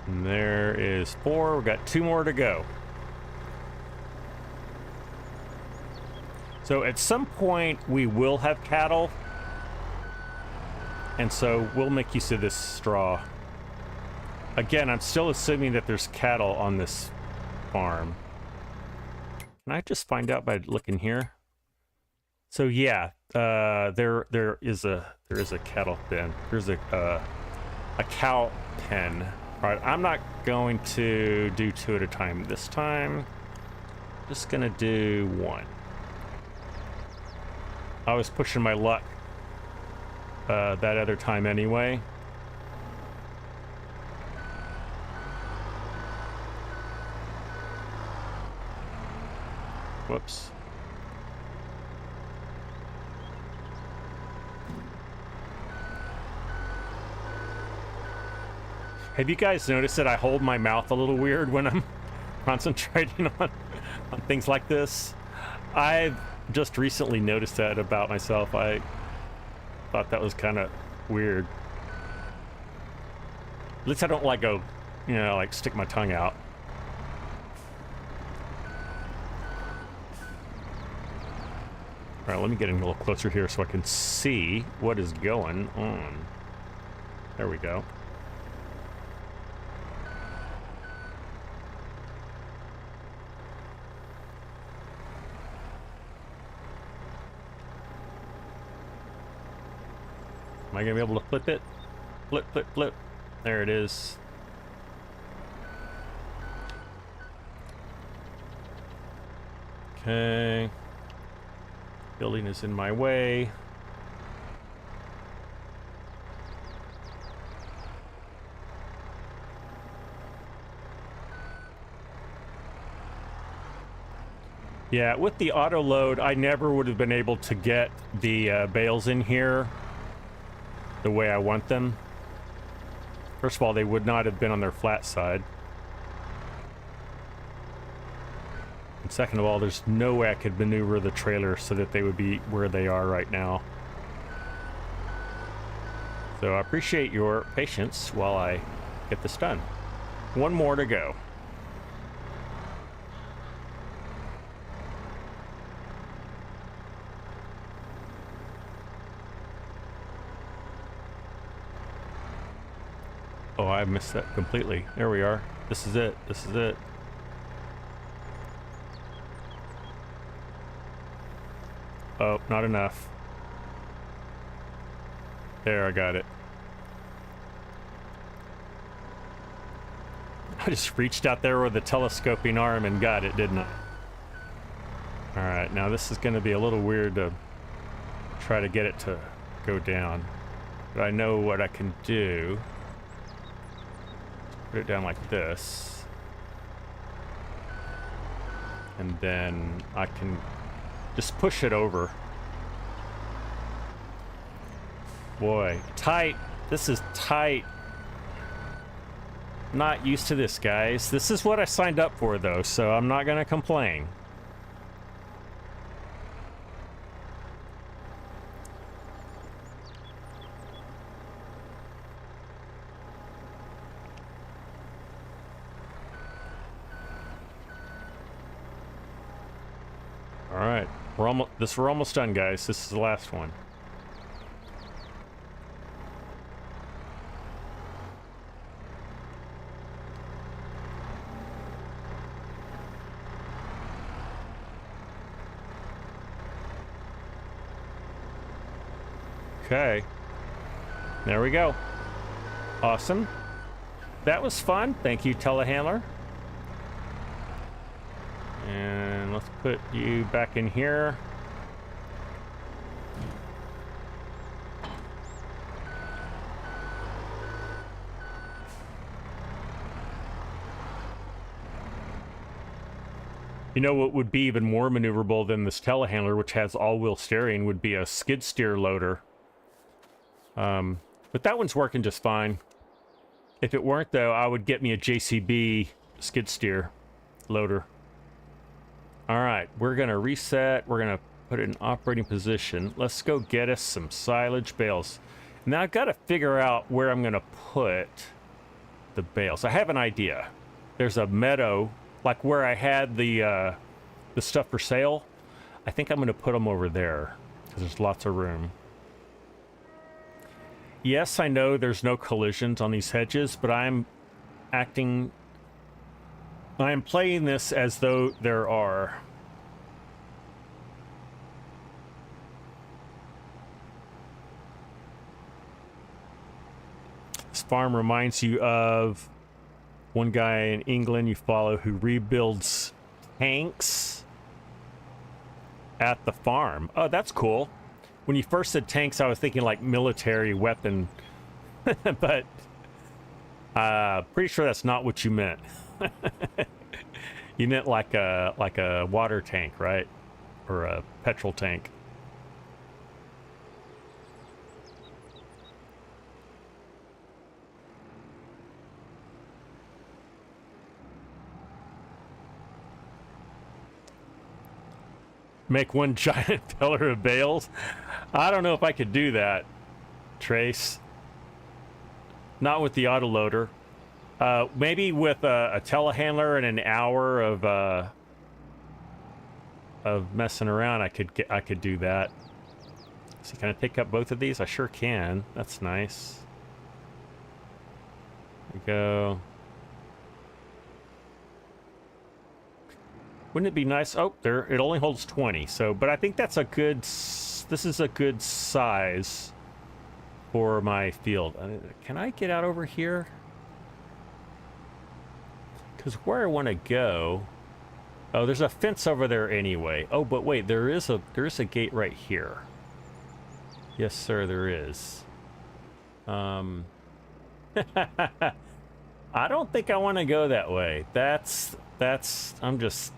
And there is 4. We've got 2 more to go. So at some point we will have cattle, and so we'll make use of this straw. Again, I'm still assuming that there's cattle on this farm. Can I just find out by looking here? So yeah, there is a cattle pen. There's a cow pen. All right, I'm not going to do 2 at a time this time. Just gonna do 1. I was pushing my luck that other time anyway. Whoops. Have you guys noticed that I hold my mouth a little weird when I'm concentrating on things like this? I've just recently noticed that about myself. I thought that was kind of weird. At least I don't like go, you know, like stick my tongue out. All right, let me get in a little closer here so I can see what is going on. There we go. Am I gonna be able to flip it? Flip, flip, flip. There it is. Okay. Building is in my way. Yeah, with the auto load, I never would have been able to get the bales in here the way I want them. First of all, they would not have been on their flat side. And second of all, there's no way I could maneuver the trailer so that they would be where they are right now. So I appreciate your patience while I get this done. One more to go. Oh, I missed that completely. There we are. This is it. This is it. Oh, not enough. There, I got it. I just reached out there with a telescoping arm and got it, didn't I? Alright, now this is going to be a little weird to try to get it to go down. But I know what I can do. Put it down like this. And then I can just push it over. Boy, tight. This is tight. Not used to this, guys. This is what I signed up for, though, so I'm not going to complain. All right, we're almost done, guys. This is the last one. Okay, there we go. Awesome. That was fun. Thank you, telehandler. And let's put you back in here. You know what would be even more maneuverable than this telehandler, which has all-wheel steering, would be a skid steer loader. But that one's working just fine. If it weren't, though, I would get me a JCB skid steer loader. All right, we're going to reset. We're going to put it in operating position. Let's go get us some silage bales. Now, I've got to figure out where I'm going to put the bales. I have an idea. There's a meadow, like where I had the stuff for sale. I think I'm going to put them over there because there's lots of room. Yes, I know there's no collisions on these hedges, but I am playing this as though there are. This farm reminds you of one guy in England you follow who rebuilds tanks at the farm. Oh, that's cool. When you first said tanks, I was thinking like military weapon, but pretty sure that's not what you meant. You meant like a water tank, right? Or a petrol tank. Make one giant pillar of bales. I don't know if I could do that, Trace. Not with the autoloader. Maybe with a telehandler and an hour of messing around, I could do that. So can I pick up both of these? I sure can. That's nice. There we go. Wouldn't it be nice? Oh, there, it only holds 20. So, but I think that's a good, this is a good size for my field. Can I get out over here? Because where I want to go, oh, there's a fence over there anyway. Oh, but wait, there is a gate right here. Yes, sir, there is. I don't think I want to go that way. I'm just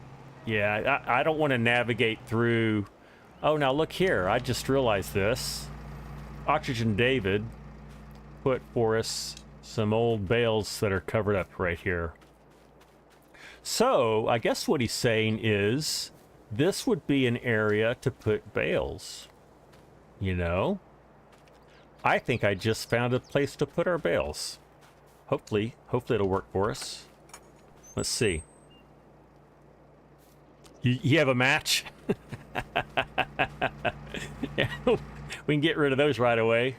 Yeah, I don't want to navigate through. Oh, now look here. I just realized this. Oxygen David put for us some old bales that are covered up right here. So I guess what he's saying is this would be an area to put bales. You know? I think I just found a place to put our bales. Hopefully it'll work for us. Let's see. You have a match? Yeah, we can get rid of those right away.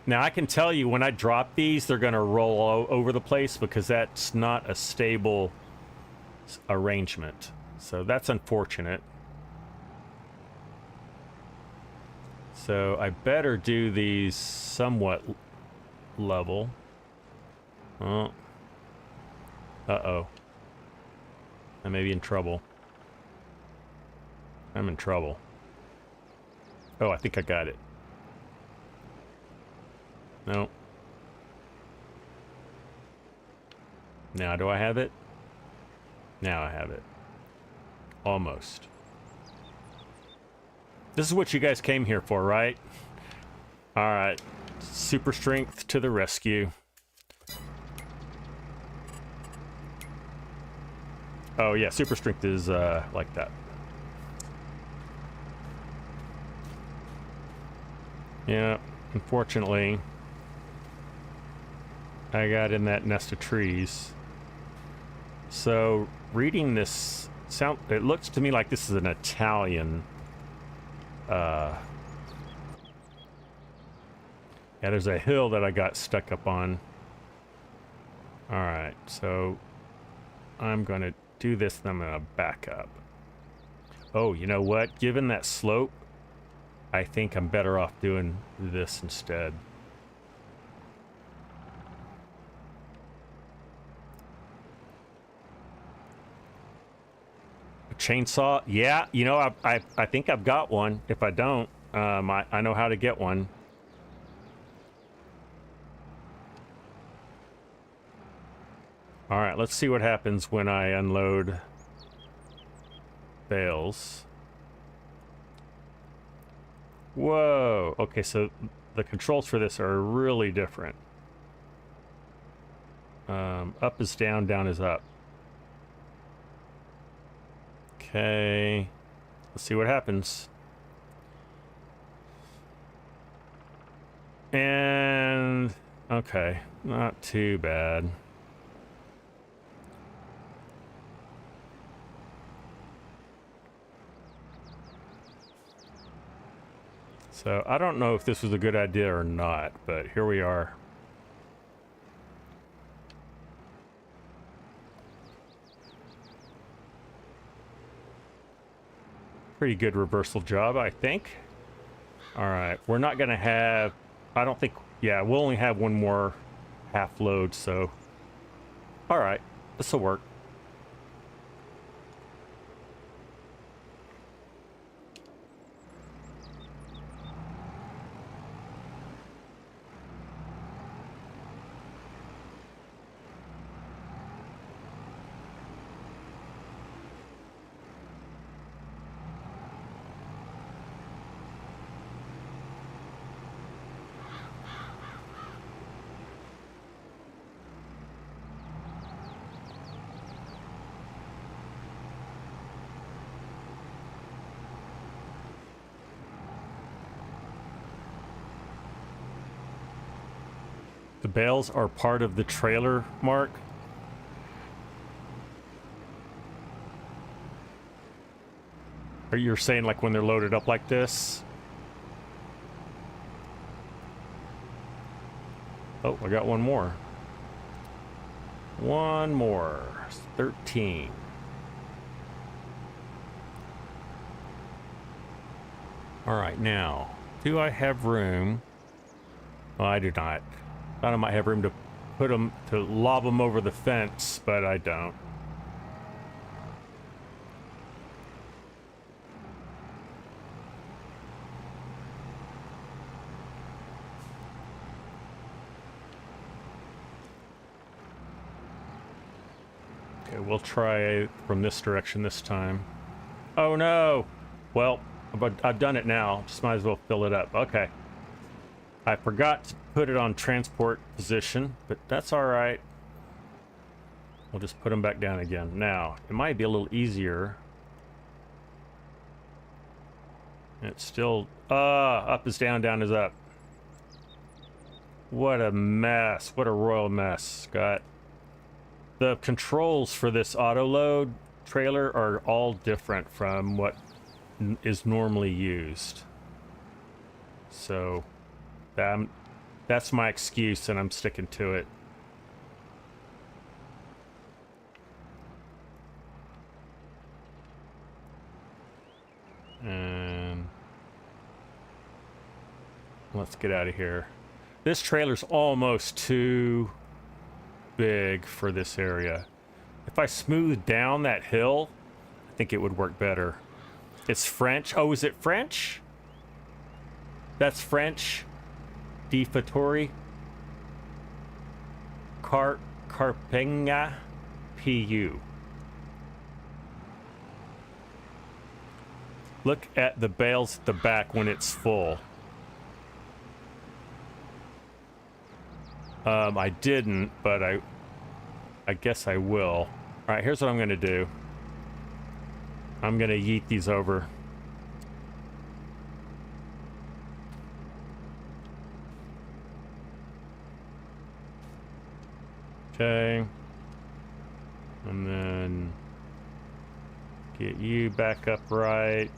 Now, I can tell you when I drop these, they're going to roll all over the place because that's not a stable arrangement. So that's unfortunate. So I better do these somewhat level. Oh. Uh-oh. I may be in trouble. I'm in trouble. Oh, I think I got it. No. Now, do I have it? Now I have it. Almost. This is what you guys came here for, right? All right. Super strength to the rescue. Oh, yeah. Super strength is like that. Yeah. Unfortunately, I got in that nest of trees. So, reading this sound, it looks to me like this is an Italian. Yeah, there's a hill that I got stuck up on. All right, so I'm going to do this, and I'm going to back up. Oh, you know what? Given that slope, I think I'm better off doing this instead. A chainsaw? Yeah, you know, I think I've got one. If I don't, I know how to get one. All right, let's see what happens when I unload bales. Whoa. Okay, so the controls for this are really different. Up is down, down is up. Okay. Let's see what happens. And okay, not too bad. So I don't know if this was a good idea or not, but here we are. Pretty good reversal job, I think. All right, we're not gonna have, I don't think, yeah, we'll only have one more half load, so. All right, this will work. The bales are part of the trailer, Mark. Or you're saying like when they're loaded up like this? Oh, I got one more. One more. 13. All right, now, do I have room? Oh, I do not. Thought I might have room to put them, to lob them over the fence, but I don't. Okay, we'll try from this direction this time. Oh no! Well, but I've done it now. Just might as well fill it up. Okay. I forgot to put it on transport position, but that's all right. We'll just put them back down again. Now, it might be a little easier. It's still... up is down, down is up. What a mess. What a royal mess, Scott. The controls for this auto-load trailer are all different from what is normally used. So, that's my excuse, and I'm sticking to it. And let's get out of here. This trailer's almost too big for this area. If I smooth down that hill, I think it would work better. It's French. Oh, is it French? That's French. Defatory. Carpenga PU. Look at the bales at the back when it's full. I didn't, but I guess I will. All right, here's what I'm going to do. I'm going to yeet these over. Okay. And then get you back upright.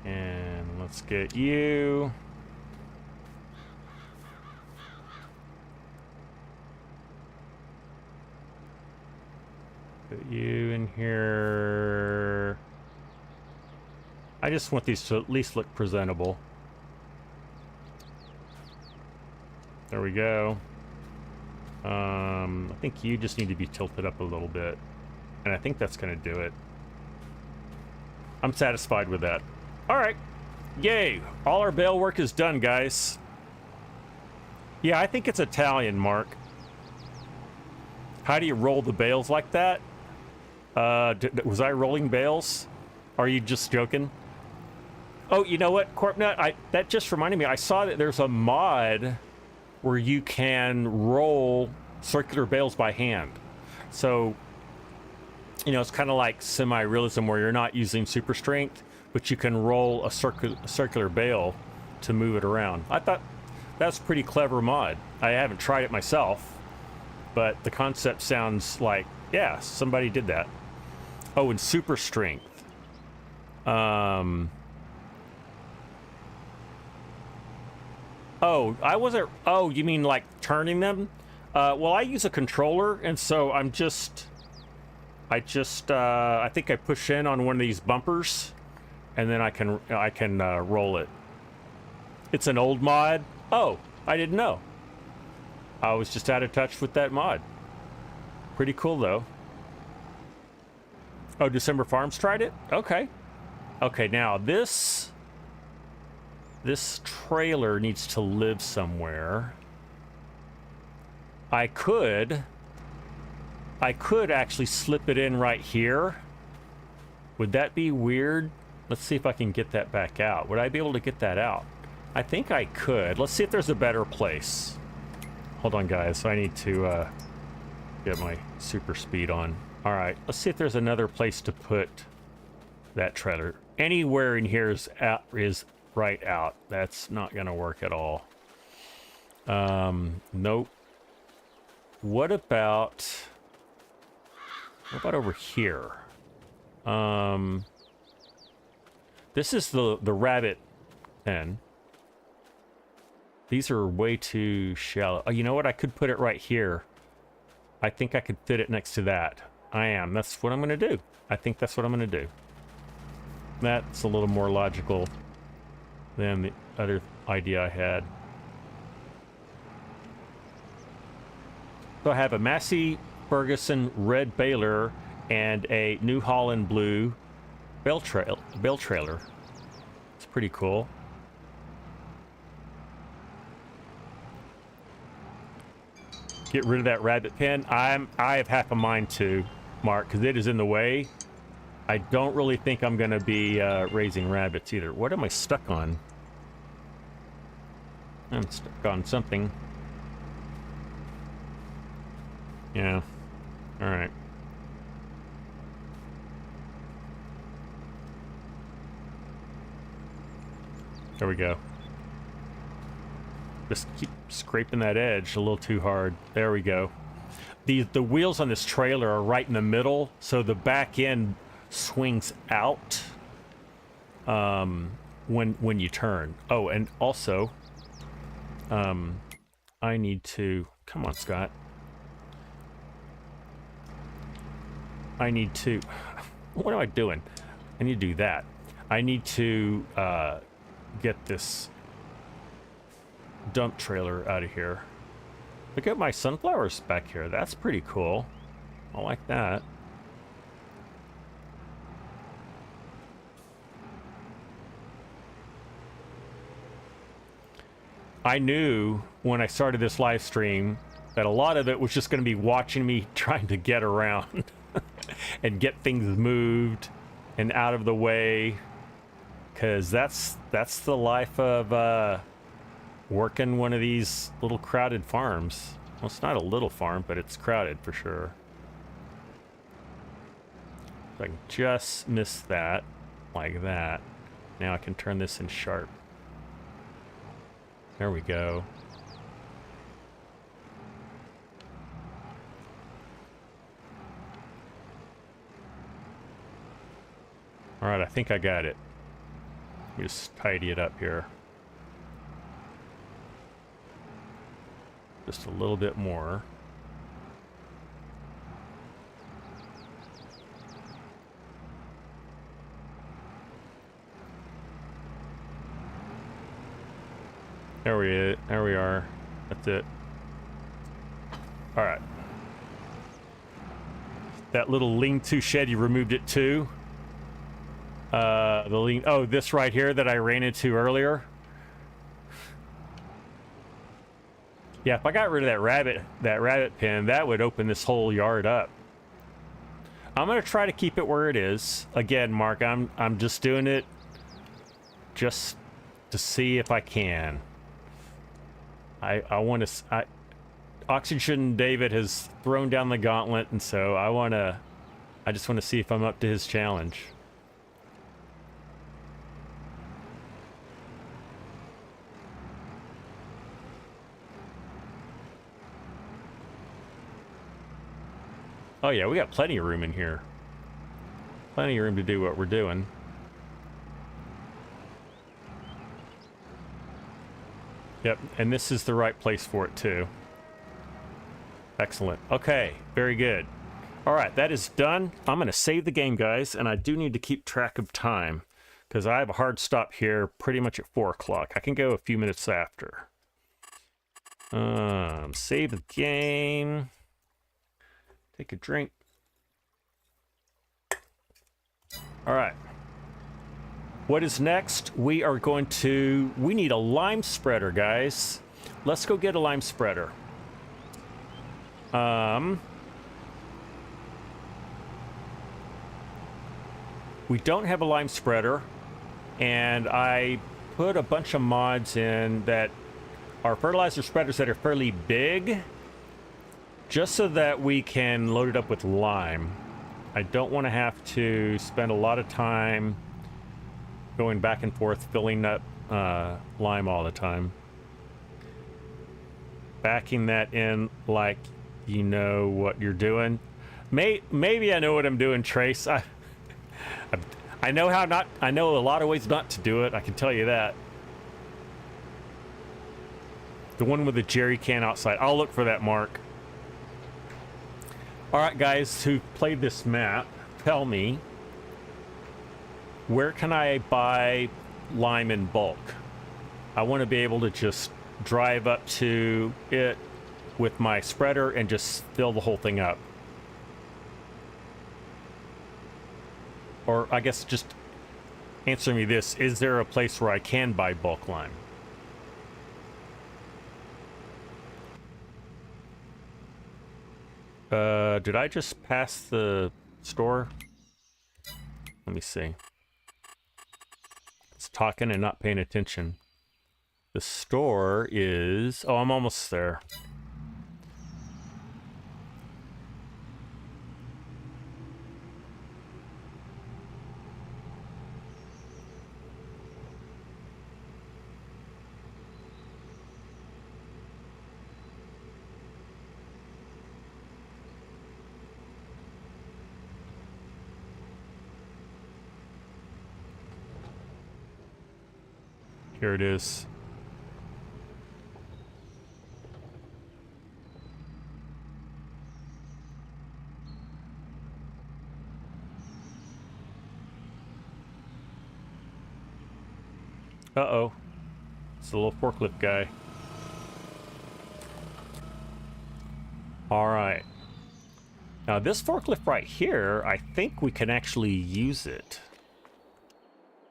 And let's get you. Put you in here. I just want these to at least look presentable. There we go. I think you just need to be tilted up a little bit. And I think that's going to do it. I'm satisfied with that. All right. Yay. All our bale work is done, guys. Yeah, I think it's Italian, Mark. How do you roll the bales like that? Was I rolling bales? Are you just joking? Oh, you know what, Corpnut? That just reminded me. I saw that there's a mod where you can roll circular bales by hand. So, you know, it's kind of like semi-realism where you're not using super strength, but you can roll a circular bale to move it around. I thought that's a pretty clever mod. I haven't tried it myself, but the concept sounds like, yeah, somebody did that. Oh, and super strength. Oh, I wasn't... Oh, you mean like turning them? Well, I use a controller, and so I think I push in on one of these bumpers, and then I can roll it. It's an old mod. Oh, I didn't know. I was just out of touch with that mod. Pretty cool, though. Oh, December Farms tried it? Okay. Okay, now this trailer needs to live somewhere. I could actually slip it in right here. Would that be weird? Let's see if I can get that back out. Would I be able to get that out? I think I could. Let's see if there's a better place. Hold on, guys. I need to get my super speed on. All right. Let's see if there's another place to put that trailer. Anywhere in here is right out. That's not going to work at all. Nope. What about over here? This is the rabbit pen. These are way too shallow. Oh, you know what? I could put it right here. I think I could fit it next to that. That's what I'm going to do. I think that's what I'm going to do. That's a little more logical than the other idea I had. So I have a Massey Ferguson red baler and a New Holland blue bale trailer. It's pretty cool. Get rid of that rabbit pen. I have half a mind to, Mark, because it is in the way. I don't really think I'm going to be raising rabbits either. What am I stuck on? I'm stuck on something. Yeah. All right. There we go. Just keep scraping that edge a little too hard. There we go. The wheels on this trailer are right in the middle, so the back end swings out when you turn. Oh, and also, I need to... Come on, Scott. I need to... What am I doing? I need to do that. I need to get this dump trailer out of here. Look at my sunflowers back here. That's pretty cool. I like that. I knew when I started this live stream that a lot of it was just going to be watching me trying to get around and get things moved and out of the way, because that's the life of working one of these little crowded farms. Well, it's not a little farm, but it's crowded for sure. If I can just miss that, like that. Now I can turn this in sharp. There we go. All right, I think I got it. Let me just tidy it up here. Just a little bit more. There we are. That's it. All right. That little lean-to shed, you removed it too. Oh, this right here that I ran into earlier. Yeah, if I got rid of that rabbit pen, that would open this whole yard up. I'm gonna try to keep it where it is. Again, Mark, I'm just doing it just to see if I can. I want to. Oxygen David has thrown down the gauntlet, and so I just want to see if I'm up to his challenge. Oh yeah, we got plenty of room in here. Plenty of room to do what we're doing. Yep, and this is the right place for it too. Excellent. Okay, very good. All right, that is done. I'm going to save the game, guys, and I do need to keep track of time because I have a hard stop here pretty much at 4 o'clock. I can go a few minutes after. Save the game. Take a drink. All right. What is next? We need a lime spreader, guys. Let's go get a lime spreader. We don't have a lime spreader, and I put a bunch of mods in that are fertilizer spreaders that are fairly big, just so that we can load it up with lime. I don't want to have to spend a lot of time going back and forth filling up lime all the time. Backing that in like you know what you're doing. Maybe I know what I'm doing, Trace. I know I know a lot of ways not to do it, I can tell you that. The one with the jerry can outside. I'll look for that, Mark. Alright guys, who played this map, tell me, where can I buy lime in bulk? I want to be able to just drive up to it with my spreader and just fill the whole thing up. Or I guess just answer me this, is there a place where I can buy bulk lime? Did I just pass the store? Let me see. It's talking and not paying attention. The store is... Oh, I'm almost there. Here it is. Uh-oh. It's the little forklift guy. All right. Now this forklift right here, I think we can actually use it.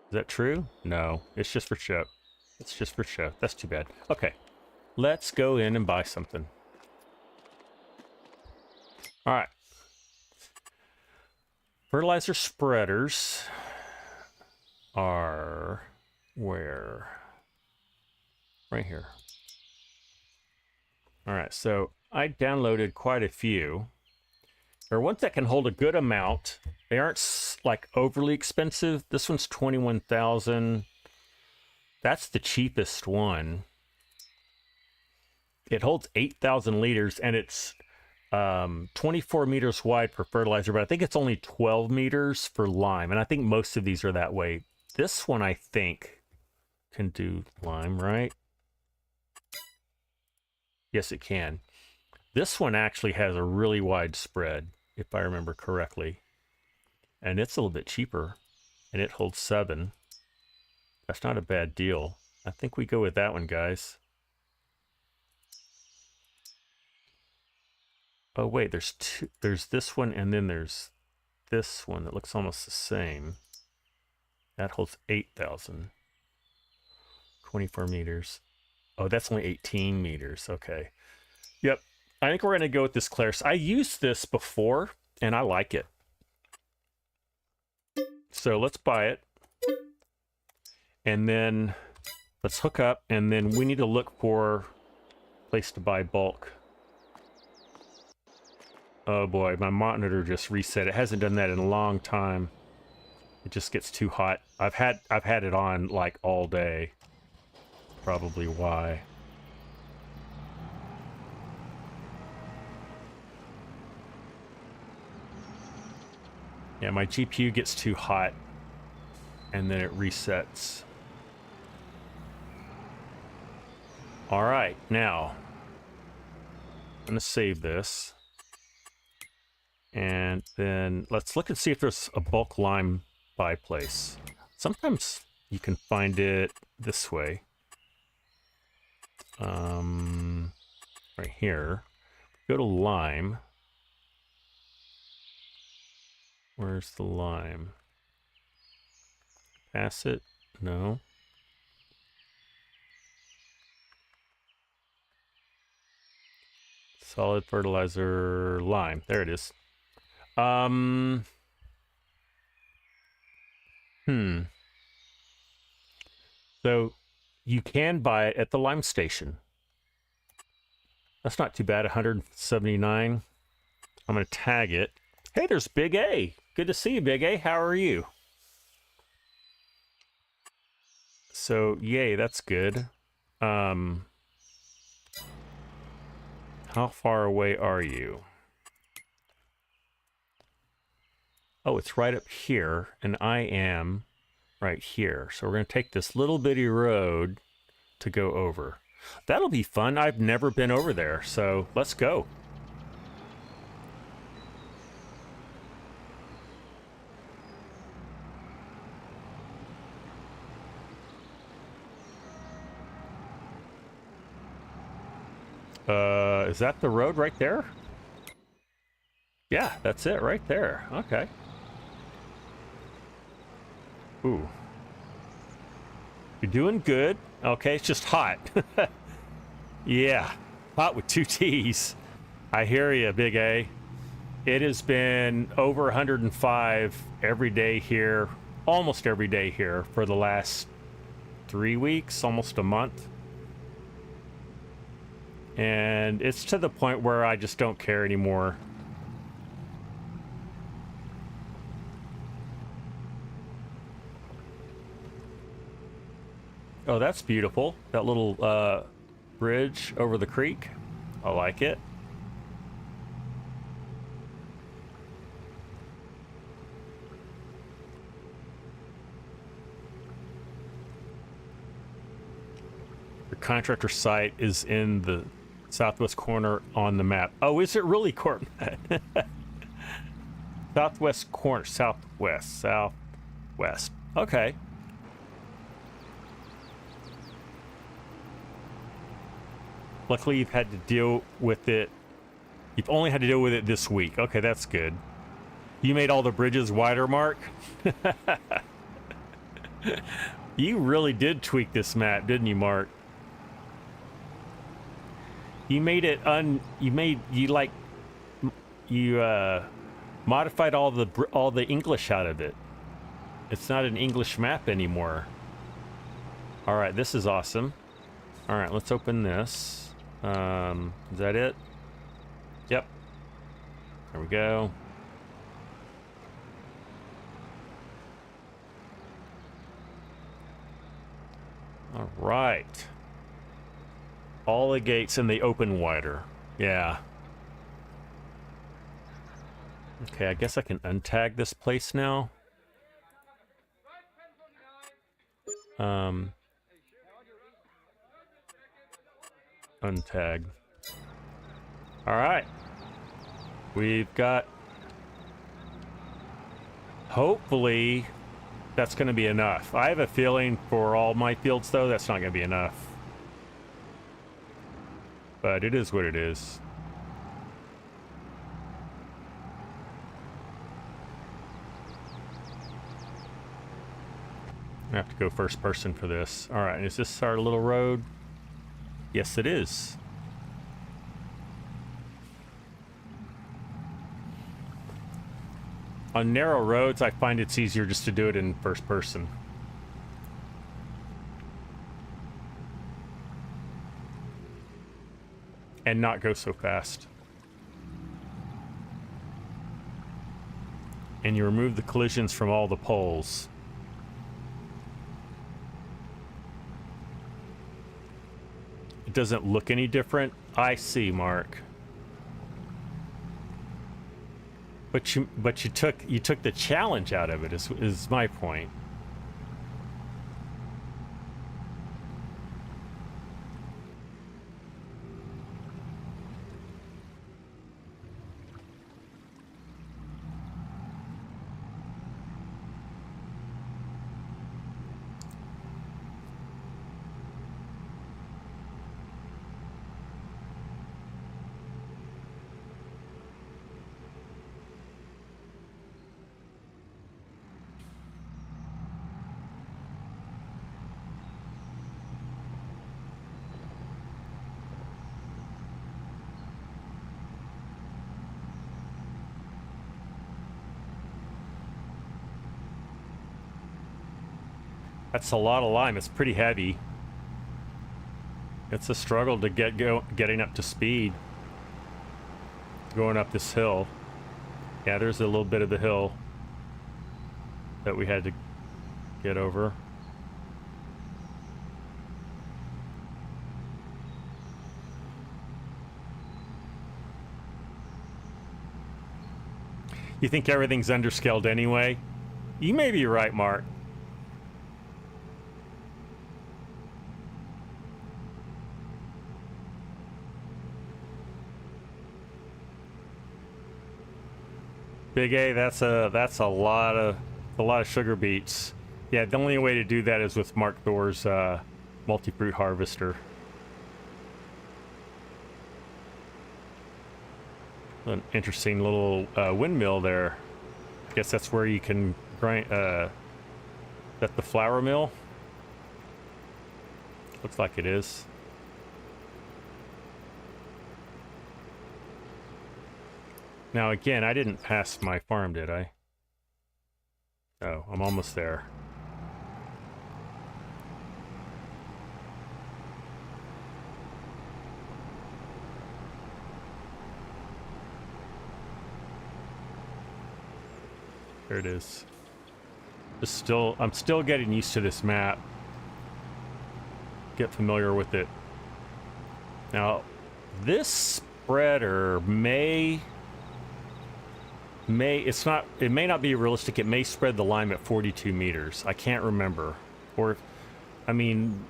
Is that true? No, it's just for show. It's just for show. That's too bad. Okay, let's go in and buy something. All right. Fertilizer spreaders are where? Right here. All right, so I downloaded quite a few. There are ones that can hold a good amount. They aren't like overly expensive. This one's 21,000. That's the cheapest one. It holds 8,000 liters and it's 24 meters wide for fertilizer, but I think it's only 12 meters for lime. And I think most of these are that way. This one, I think, can do lime, right? Yes, it can. This one actually has a really wide spread, if I remember correctly. And it's a little bit cheaper. And it holds 7. That's not a bad deal. I think we go with that one, guys. Oh, wait, there's two. There's this one, and then there's this one that looks almost the same. That holds 8,000. 24 meters. Oh, that's only 18 meters. Okay. Yep. I think we're going to go with this Claris. I used this before, and I like it. So let's buy it. And then let's hook up, and then we need to look for a place to buy bulk. Oh boy, my monitor just reset. It hasn't done that in a long time. It just gets too hot. I've had it on like all day. Probably why. Yeah, my GPU gets too hot and then it resets. All right, now I'm gonna save this. And then let's look and see if there's a bulk lime buy place. Sometimes you can find it this way. Right here. Go to lime. Where's the lime? Pass it? No. Solid fertilizer lime. There it is. So you can buy it at the lime station. That's not too bad. 179. I'm going to tag it. Hey, there's Big A. Good to see you, Big A. How are you? So, yay, that's good. How far away are you? Oh, it's right up here, and I am right here. So we're going to take this little bitty road to go over. That'll be fun. I've never been over there, so let's go. Is that the road right there? Yeah, that's it right there. Okay. Ooh. You're doing good. Okay, it's just hot. Yeah, hot with 2 T's. I hear you, Big A. It has been over 105 every day here, almost every day here for the last 3 weeks, almost a month. And it's to the point where I just don't care anymore. Oh, that's beautiful. That little bridge over the creek. I like it. The contractor site is in the southwest corner on the map. Oh, is it really, Court? Southwest corner, southwest. Okay. Luckily, you've had to deal with it. You've only had to deal with it this week. Okay, that's good. You made all the bridges wider, Mark? You really did tweak this map, didn't you, Mark? You made it modified all the English out of it. It's not an English map anymore. All right, this is awesome. All right, let's open this. Is that it? Yep. There we go. All right. All the gates and they open wider. Yeah. Okay, I guess I can untag this place now. Untag. All right. We've got... Hopefully, that's going to be enough. I have a feeling for all my fields, though, that's not going to be enough. But it is what it is. I have to go first person for this. All right, is this our little road? Yes, it is. On narrow roads, I find it's easier just to do it in first person. And not go so fast. And you remove the collisions from all the poles. It doesn't look any different. I see, Mark. But you took the challenge out of it is my point. That's a lot of lime. It's pretty heavy. It's a struggle to getting up to speed. Going up this hill. Yeah, there's a little bit of the hill that we had to get over. You think everything's underscaled anyway? You may be right, Mark. Big A, that's a lot of sugar beets. Yeah, the only way to do that is with Mark Thor's multi-fruit harvester. An interesting little windmill there. I guess that's where you can grind. That the flour mill? Looks like it is. Now again, I didn't pass my farm, did I? Oh, I'm almost there. There it is. I'm still getting used to this map. Get familiar with it. Now, this spreader it may not be realistic. It may spread the lime at 42 meters. I can't remember. Or, I mean,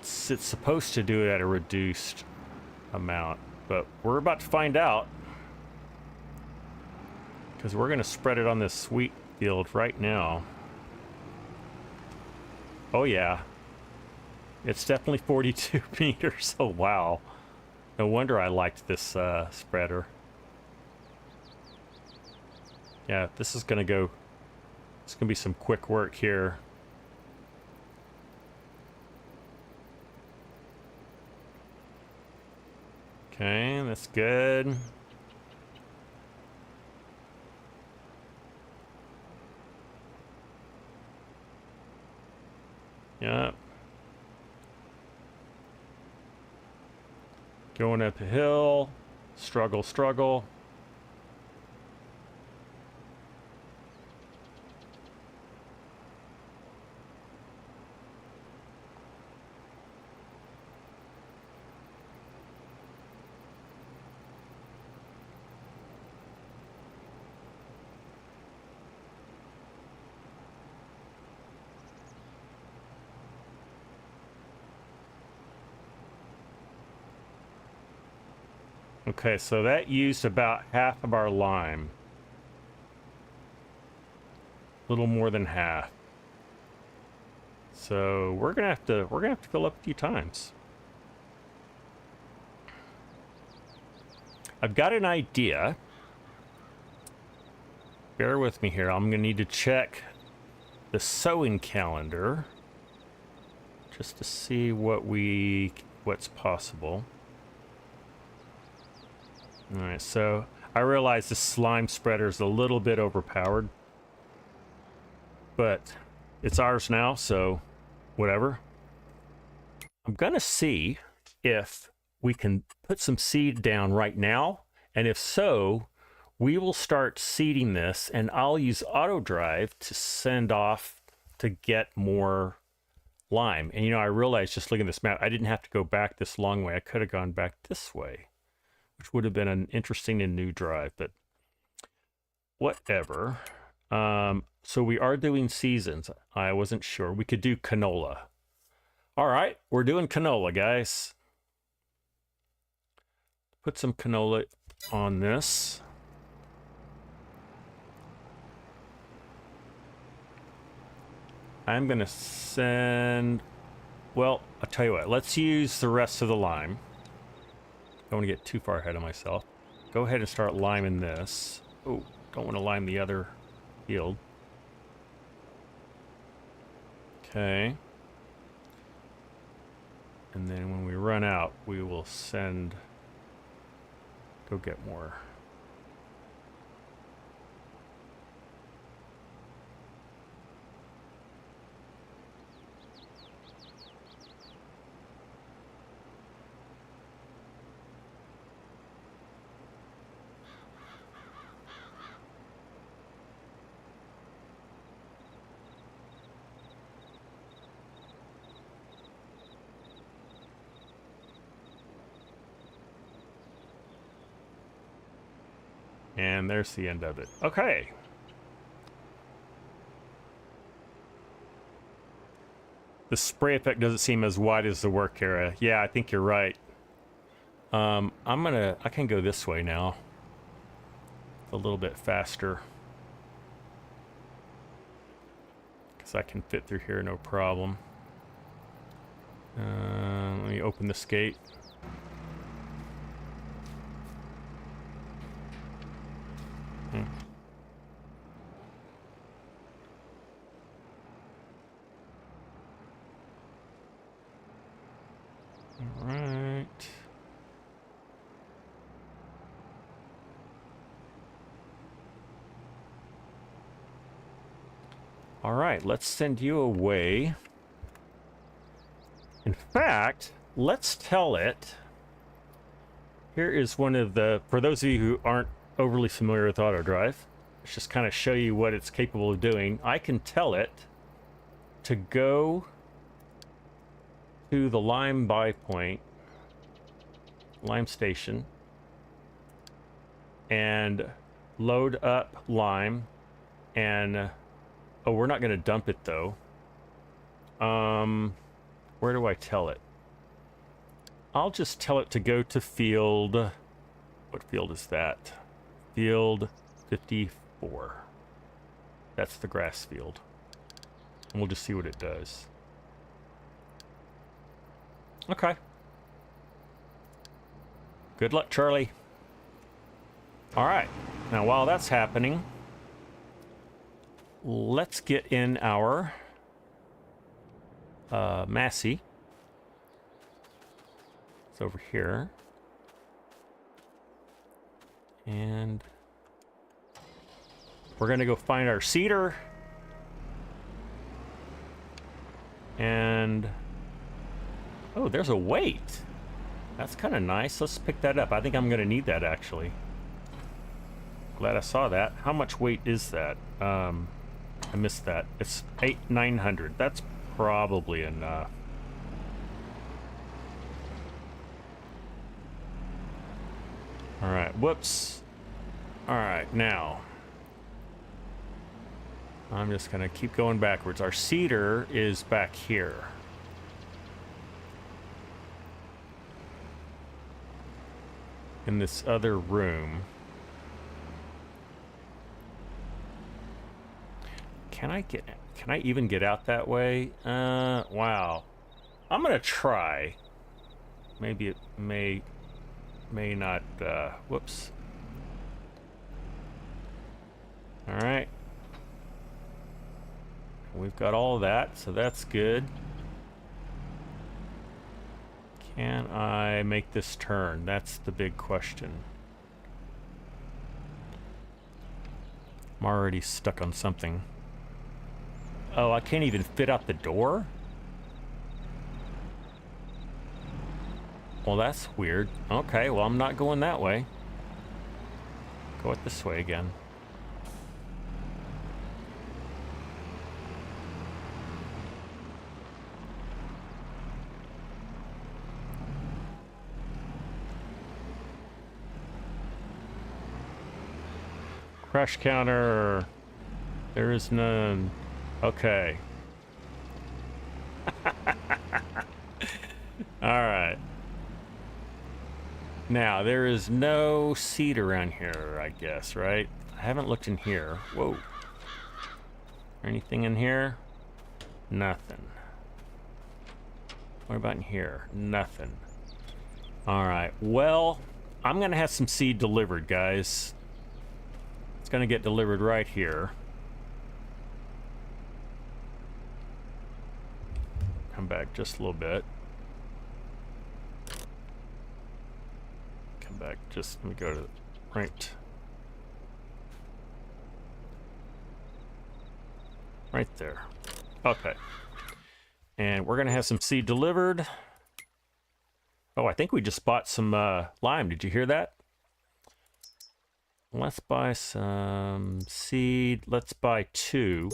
it's supposed to do it at a reduced amount, but we're about to find out. Because we're going to spread it on this wheat field right now. Oh yeah. It's definitely 42 meters. Oh wow. No wonder I liked this spreader. Yeah, this is going to go... It's going to be some quick work here. Okay, that's good. Yep. Going up the hill. Struggle, struggle. Okay, so that used about half of our lime. A little more than half. So we're gonna have to fill up a few times. I've got an idea. Bear with me here. I'm gonna need to check the sowing calendar just to see what's possible. All right, so I realize the slime spreader is a little bit overpowered, but it's ours now, so whatever. I'm gonna see if we can put some seed down right now, and if so, we will start seeding this, and I'll use auto drive to send off to get more lime. And you know, I realized just looking at this map, I didn't have to go back this long way. I could have gone back this way, which would have been an interesting and new drive, but whatever. So we are doing seasons. I wasn't sure. We could do canola. All right, we're doing canola, guys. Put some canola on this. I'm going to send... Well, I'll tell you what. Let's use the rest of the lime. Don't want to get too far ahead of myself. Go ahead and start liming this. Oh, don't want to lime the other field. Okay. And then when we run out, we will send... Go get more. And there's the end of it. Okay. The spray effect doesn't seem as wide as the work area. Yeah, I think you're right. I can go this way now. A little bit faster. Because I can fit through here, no problem. Let me open this gate. Alright. All right, let's send you away. In fact, let's tell it. Here is one of the, for those of you who aren't overly familiar with AutoDrive, let's just kind of show you what it's capable of doing. I can tell it to go to the Lime buy point, Lime station, and load up Lime, and oh, we're not going to dump it though. Where do I tell it? I'll just tell it to go to field. What field is that? Field 54. That's the grass field. And we'll just see what it does. Okay. Good luck, Charlie. All right. Now, while that's happening, let's get in our Massey. It's over here. And we're going to go find our cedar. And oh, there's a weight. That's kind of nice. Let's pick that up. I think I'm going to need that, actually. Glad I saw that. How much weight is that? I missed that. It's 900. That's probably enough. All right. Whoops. All right. Now, I'm just going to keep going backwards. Our cedar is back here. In this other room. Can I even get out that way? Wow. I'm gonna try. Maybe it may not, whoops. All right. We've got all of that, so that's good. Can I make this turn? That's the big question. I'm already stuck on something. Oh, I can't even fit out the door? Well, that's weird. Okay, well, I'm not going that way. Go it this way again. Crash counter. There is none. Okay. All right. Now, there is no seed around here, I guess, right? I haven't looked in here. Whoa. Anything in here? Nothing. What about in here? Nothing. All right. Well, I'm going to have some seed delivered, guys. It's going to get delivered right here. Come back just a little bit. Come back just, let me go to right there. Okay. And we're gonna have some seed delivered. Oh, I think we just bought some lime. Did you hear that? Let's buy some seed. Let's buy 2.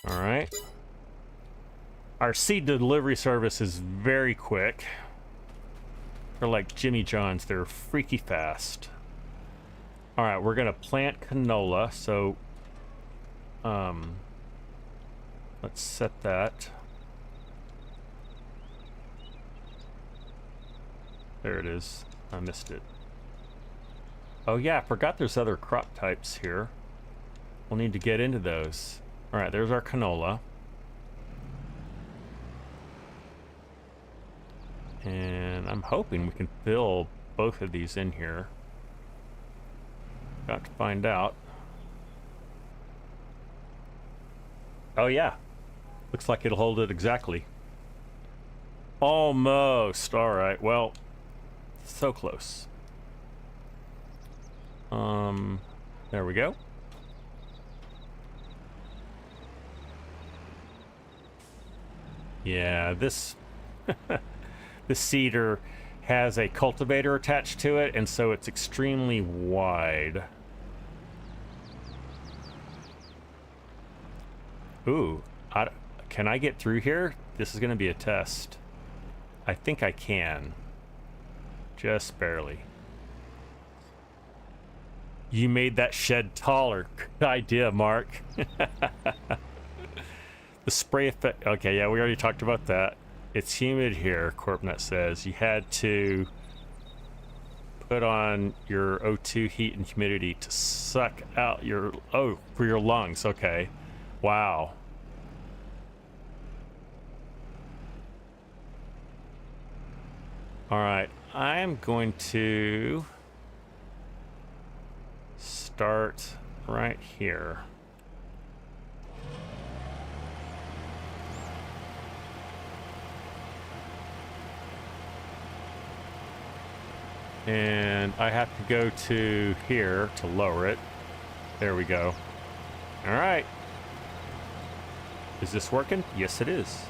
All right. Our seed delivery service is very quick. They're like Jimmy John's. They're freaky fast. All right, we're gonna plant canola. So, let's set that. There it is. I missed it. Oh yeah, I forgot there's other crop types here. We'll need to get into those. All right, there's our canola. And I'm hoping we can fill both of these in here. Got to find out. Oh yeah. Looks like it'll hold it exactly. Almost. All right, well, so close. There we go. Yeah, this this seeder has a cultivator attached to it, and so it's extremely wide. Ooh, can I get through here? This is going to be a test. I think I can. Just barely. You made that shed taller. Good idea, Mark. The spray effect. Okay, yeah, we already talked about that. It's humid here, CorpNet says. You had to put on your O2 heat and humidity to suck out your... Oh, for your lungs. Okay. Wow. All right. I'm going to start right here. And I have to go to here to lower it. There we go. All right. Is this working? Yes, it is.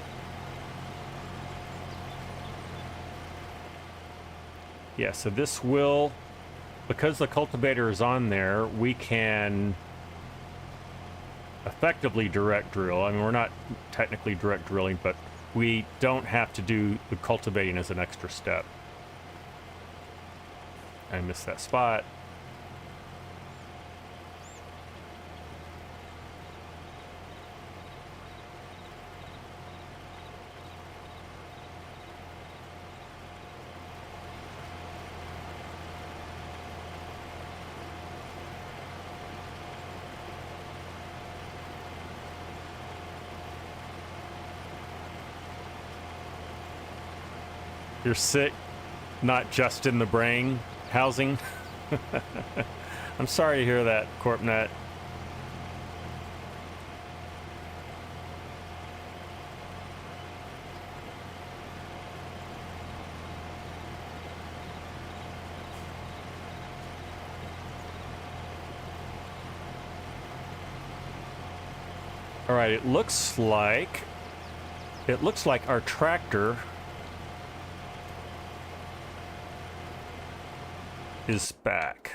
Yeah, so this will, because the cultivator is on there, we can effectively direct drill. I mean, we're not technically direct drilling, but we don't have to do the cultivating as an extra step. I missed that spot. You're sick, not just in the brain. Housing. I'm sorry to hear that, CorpNet. All right, it looks like our tractor is back.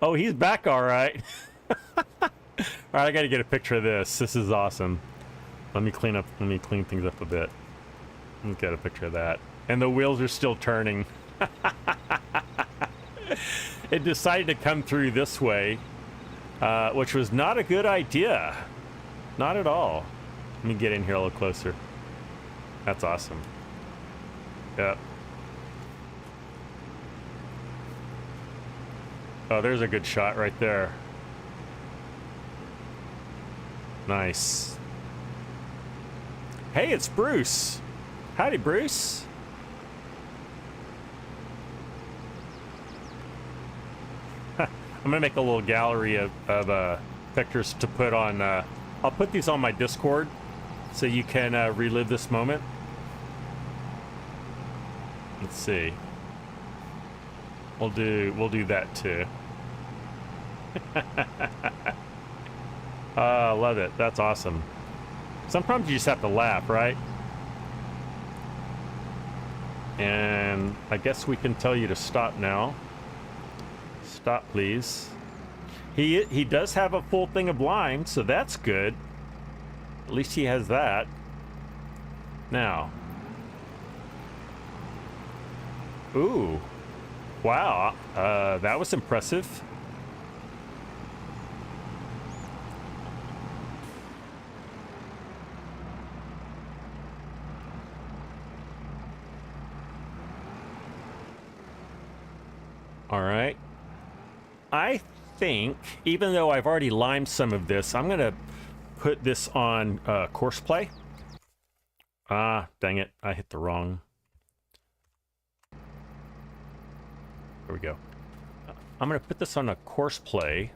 Oh, he's back, all right. All right, I got to get a picture of this. This is awesome. Let me clean things up a bit. Let me get a picture of that. And the wheels are still turning. It decided to come through this way, which was not a good idea. Not at all. Let me get in here a little closer. That's awesome. Yep. Oh, there's a good shot right there. Nice. Hey, it's Bruce. Howdy, Bruce. I'm gonna make a little gallery of pictures to put on. I'll put these on my Discord so you can relive this moment. Let's see. We'll do that too. I love it. That's awesome. Sometimes you just have to laugh, right? And I guess we can tell you to stop now. Stop, please. He does have a full thing of lime, so that's good. At least he has that. Now. Ooh. Wow. That was impressive. All right. I think, even though I've already limed some of this, I'm going to put this on course play. Ah, dang it. I hit the wrong. There we go. I'm going to put this on a course play.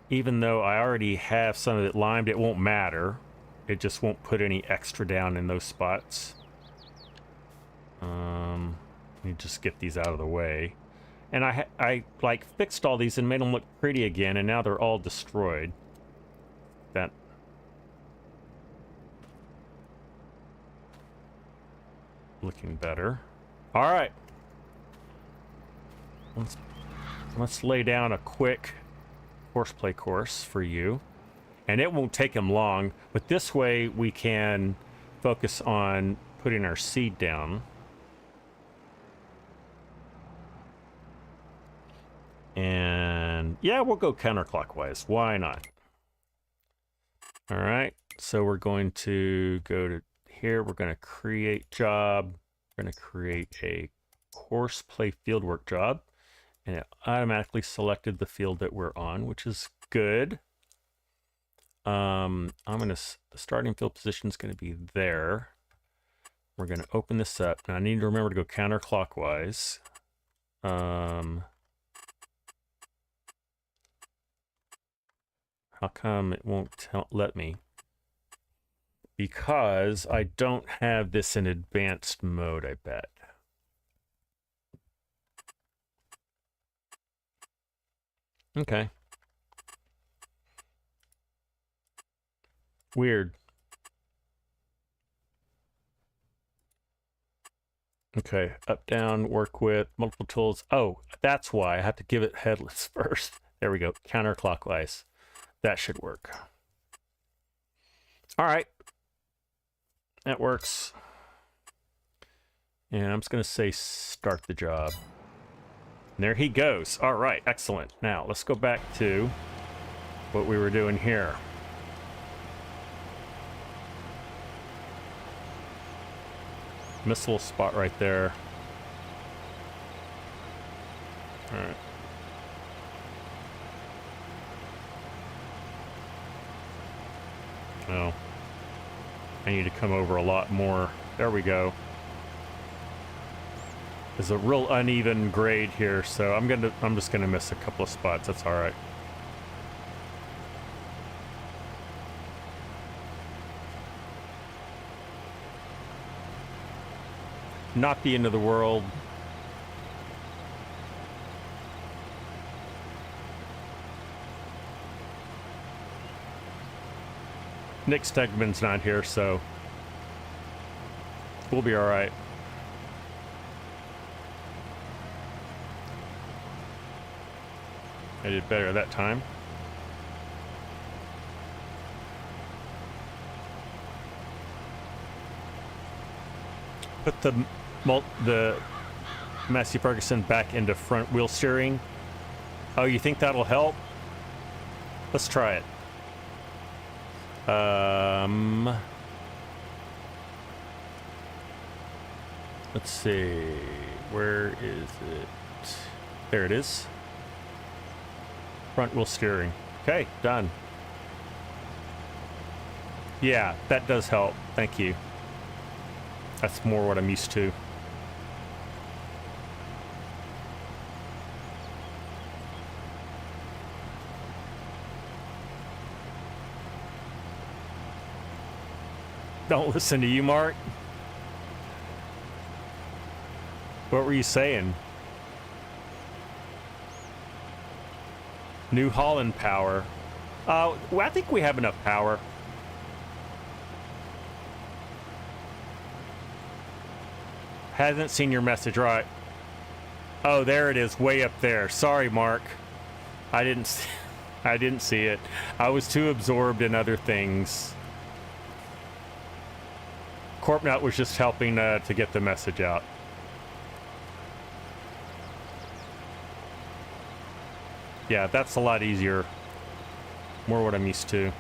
Even though I already have some of it limed, it won't matter. It just won't put any extra down in those spots. Let me just get these out of the way. And I like fixed all these and made them look pretty again, and now they're all destroyed. that. Looking better. All right. Let's lay down a quick horseplay course for you. And it won't take him long, but this way we can focus on putting our seed down. And yeah, we'll go counterclockwise. Why not? All right, so we're going to go to here. We're going to create job. We're going to create a horseplay fieldwork job. And it automatically selected the field that we're on, which is good. The starting field position is going to be there. We're going to open this up. Now I need to remember to go counterclockwise. How come it won't let me? Because I don't have this in advanced mode, I bet. Okay. Weird. Okay, up, down, work with, multiple tools. Oh, that's why I have to give it headless first. There we go, counterclockwise. That should work. All right, that works. And I'm just gonna say start the job. And there he goes. All right, excellent. Now let's go back to what we were doing here. Missile spot right there. All right. Oh, I need to come over a lot more. There we go. There's a real uneven grade here, so I'm just gonna miss a couple of spots. That's all right. Not the end of the world. Nick Stegman's not here, so we'll be all right. I did better that time. Put the Massey Ferguson back into front wheel steering. Oh, you think that'll help? Let's try it. Let's see. Where is it? There it is. Front wheel steering. Okay, done. Yeah, that does help. Thank you. That's more what I'm used to. Don't listen to you, Mark. What were you saying? New Holland power. Well, I think we have enough power. Hasn't seen your message, right? Oh, there it is, way up there. Sorry, Mark. I didn't see it. I was too absorbed in other things. Corpnut was just helping to get the message out. Yeah, that's a lot easier. More what I'm used to.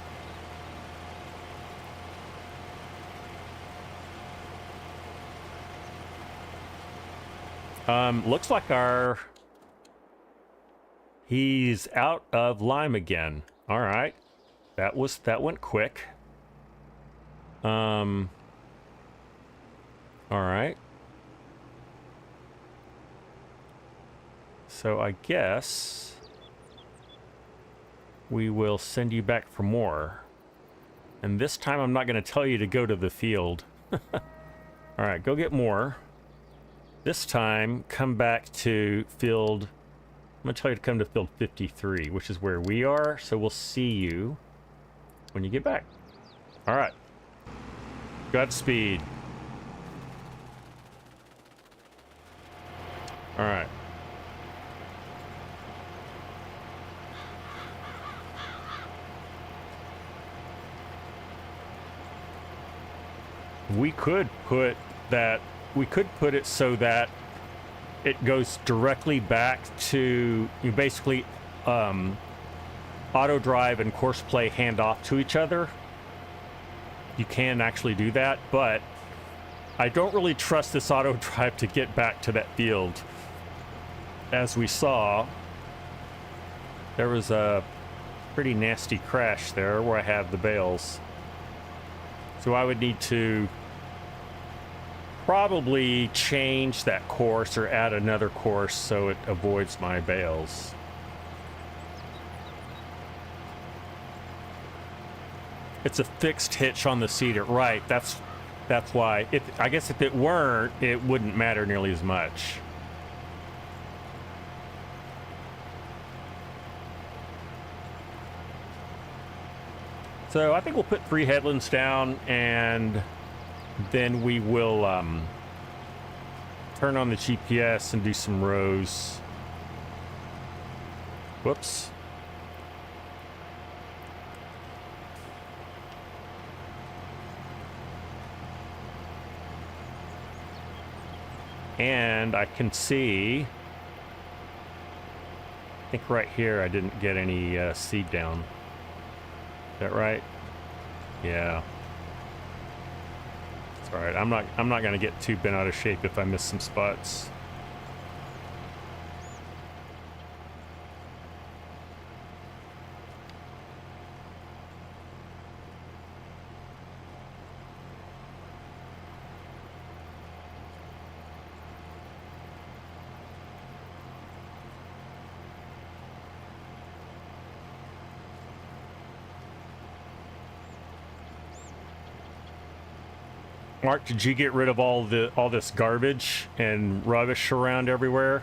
Looks like he's out of lime again. All right. That went quick. All right. So I guess we will send you back for more. And this time I'm not going to tell you to go to the field. All right, go get more. This time, come back to field... I'm going to tell you to come to field 53, which is where we are. So we'll see you when you get back. All right. Godspeed. All right. We could put it so that it goes directly back to, you basically auto drive and course play hand off to each other. You can actually do that, but I don't really trust this auto drive to get back to that field. As we saw, there was a pretty nasty crash there where I have the bales. So I would need to probably change that course or add another course so it avoids my bales. It's a fixed hitch on the seater, right? That's why. I guess if it weren't, it wouldn't matter nearly as much. So I think we'll put 3 headlands down, and then we will turn on the GPS and do some rows. Whoops. And I can see, I think right here I didn't get any seed down. Is that right? Yeah. It's all right. I'm not going to get too bent out of shape if I miss some spots. Mark, did you get rid of all this garbage and rubbish around everywhere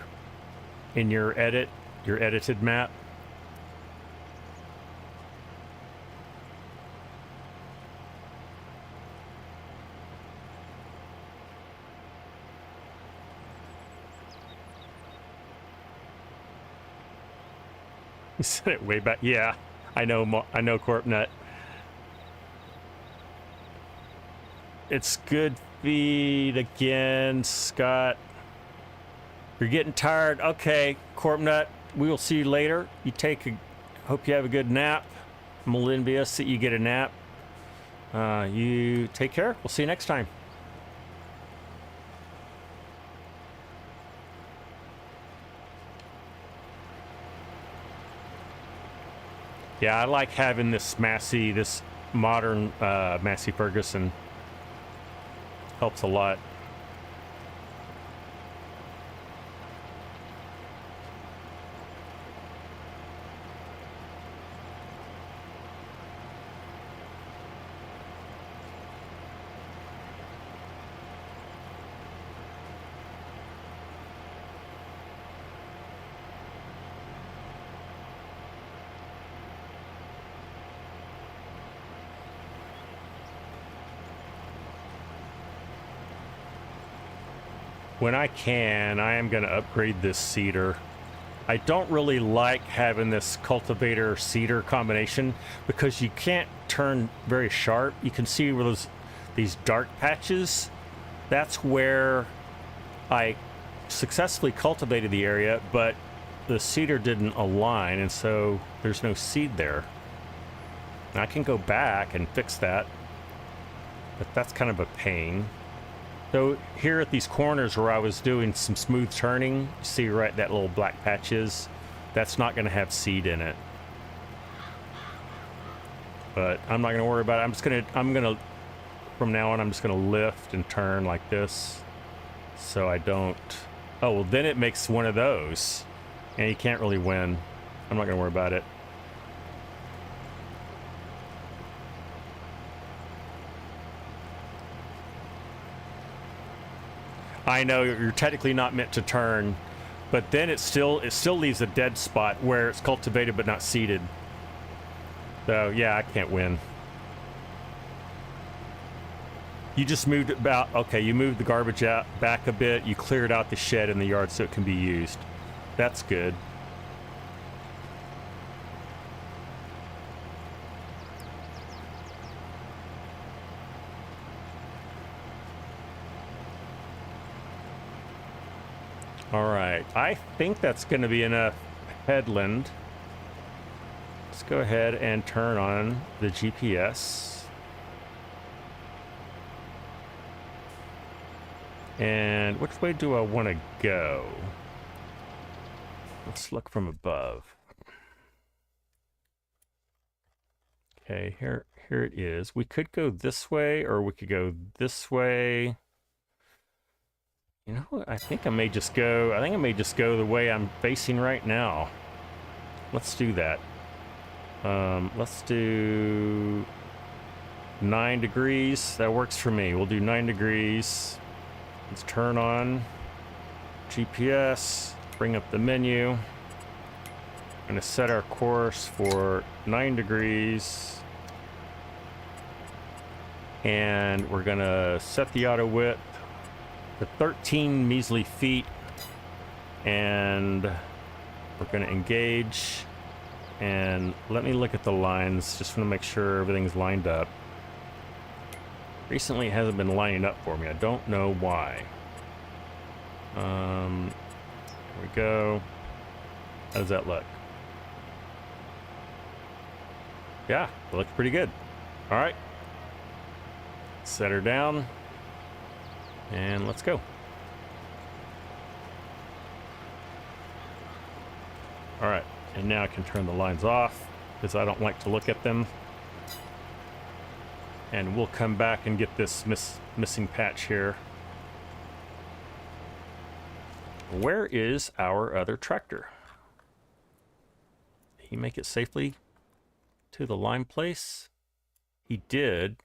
in your edited map? You said it way back. Yeah, I know, Corpnut. It's good feed again, Scott. You're getting tired. Okay, Corpnut, we will see you later. Hope you have a good nap. I'm envious that you get a nap. You take care. We'll see you next time. Yeah, I like having this modern Massey Ferguson. Helps a lot. When I can, I am going to upgrade this seeder. I don't really like having this cultivator seeder combination because you can't turn very sharp. You can see where these dark patches. That's where I successfully cultivated the area, but the seeder didn't align, and so there's no seed there. And I can go back and fix that, but that's kind of a pain. So here at these corners where I was doing some smooth turning, see right that little black patch is, that's not going to have seed in it. But I'm not going to worry about it. From now on, I'm just going to lift and turn like this. So I don't, oh, well then it makes one of those. And you can't really win. I'm not going to worry about it. I know you're technically not meant to turn, but then it still leaves a dead spot where it's cultivated but not seeded. So yeah, I can't win. You just moved it about, okay, you moved the garbage out back a bit. You cleared out the shed in the yard so it can be used. That's good. All right, I think that's going to be enough headland. Let's go ahead and turn on the GPS. And which way do I want to go? Let's look from above. Okay, here it is. We could go this way, or we could go this way. You know what? I think I may just go the way I'm facing right now. Let's do that. Let's do 9 degrees. That works for me. We'll do 9 degrees. Let's turn on GPS, bring up the menu. I'm gonna set our course for 9 degrees. And we're gonna set the auto width to 13 measly feet. And we're gonna engage. And let me look at the lines. Just want to make sure everything's lined up. Recently it hasn't been lining up for me. I don't know why. Here we go. How does that look? Yeah, it looks pretty good. All right. Set her down. And let's go. All right. And now I can turn the lines off because I don't like to look at them. And we'll come back and get this missing patch here. Where is our other tractor? Did he make it safely to the lime place? He did.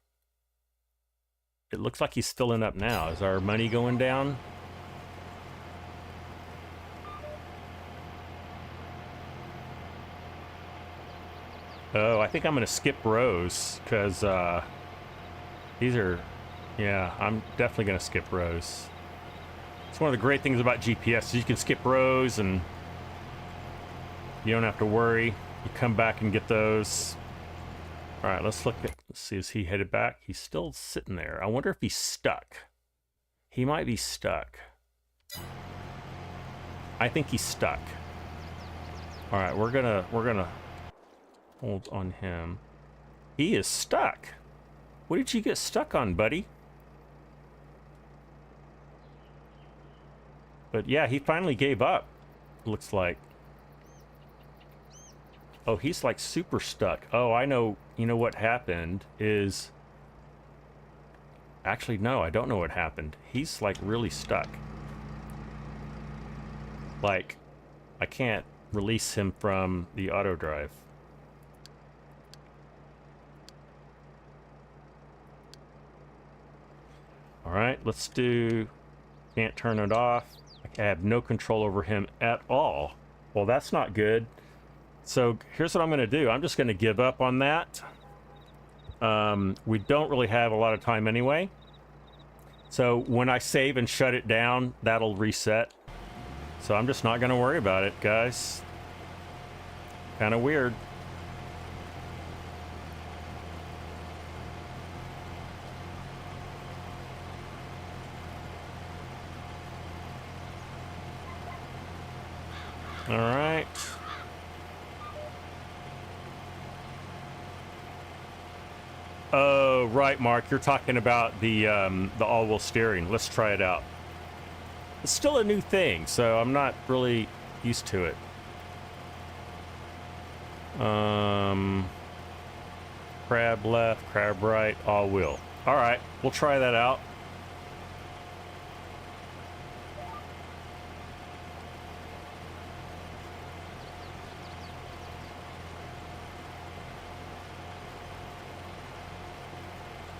It looks like he's filling up now. Is our money going down? Oh, I think I'm going to skip rows because these are, yeah, I'm definitely going to skip rows. It's one of the great things about GPS is you can skip rows and you don't have to worry. You come back and get those. All right, let's see, is he headed back? He's still sitting there. I wonder if he's stuck. He might be stuck. I think he's stuck. All right, we're gonna hold on him. He is stuck. What did you get stuck on, buddy? But yeah, he finally gave up, looks like. Oh, he's like super stuck. Oh, I know. You know what happened is... Actually, no, I don't know what happened. He's like really stuck. Like, I can't release him from the auto drive. All right, let's do... Can't turn it off. I have no control over him at all. Well, that's not good. So here's what I'm going to do. I'm just going to give up on that. We don't really have a lot of time anyway. So when I save and shut it down, that'll reset. So I'm just not going to worry about it, guys. Kind of weird. All right. Oh, right, Mark. You're talking about the all-wheel steering. Let's try it out. It's still a new thing, so I'm not really used to it. Crab left, crab right, all-wheel. All right, we'll try that out.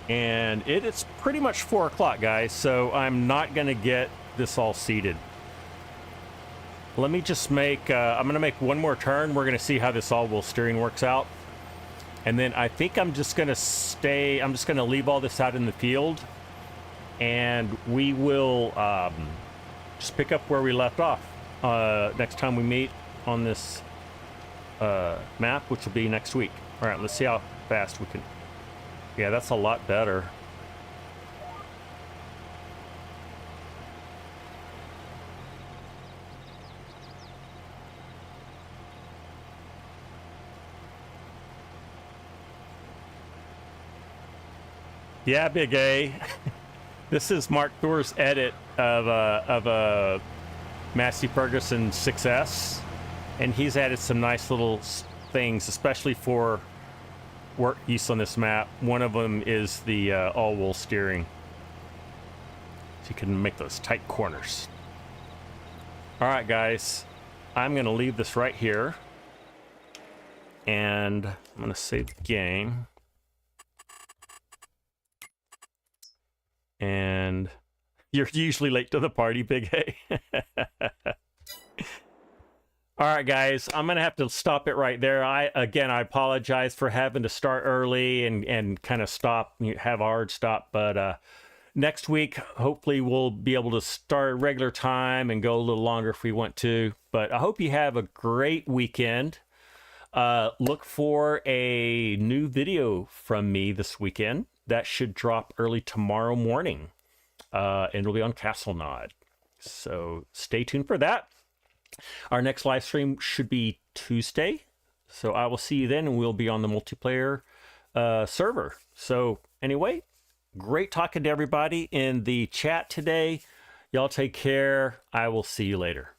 And it's pretty much 4 o'clock, guys, so I'm not going to get this all seated. Let me just make, I'm going to make one more turn. We're going to see how this all-wheel steering works out. And then I think I'm just going to leave all this out in the field. and we will just pick up where we left off next time we meet on this map, which will be next week. All right, let's see how fast we can. Yeah, that's a lot better. Yeah, Big A. This is Mark Thor's edit of Massey Ferguson 6S, and he's added some nice little things, especially for work use on this map. One of them is the all-wheel steering, so you can make those tight corners. All right, guys, I'm going to leave this right here, and I'm going to save the game. And you're usually late to the party, Big A. All right, guys, I'm going to have to stop it right there. I apologize for having to start early and kind of have a hard stop. But next week, hopefully we'll be able to start at regular time and go a little longer if we want to. But I hope you have a great weekend. Look for a new video from me this weekend. That should drop early tomorrow morning, and it'll be on Castle Nod. So stay tuned for that. Our next live stream should be Tuesday. So I will see you then, and we'll be on the multiplayer server. So anyway, great talking to everybody in the chat today. Y'all take care. I will see you later.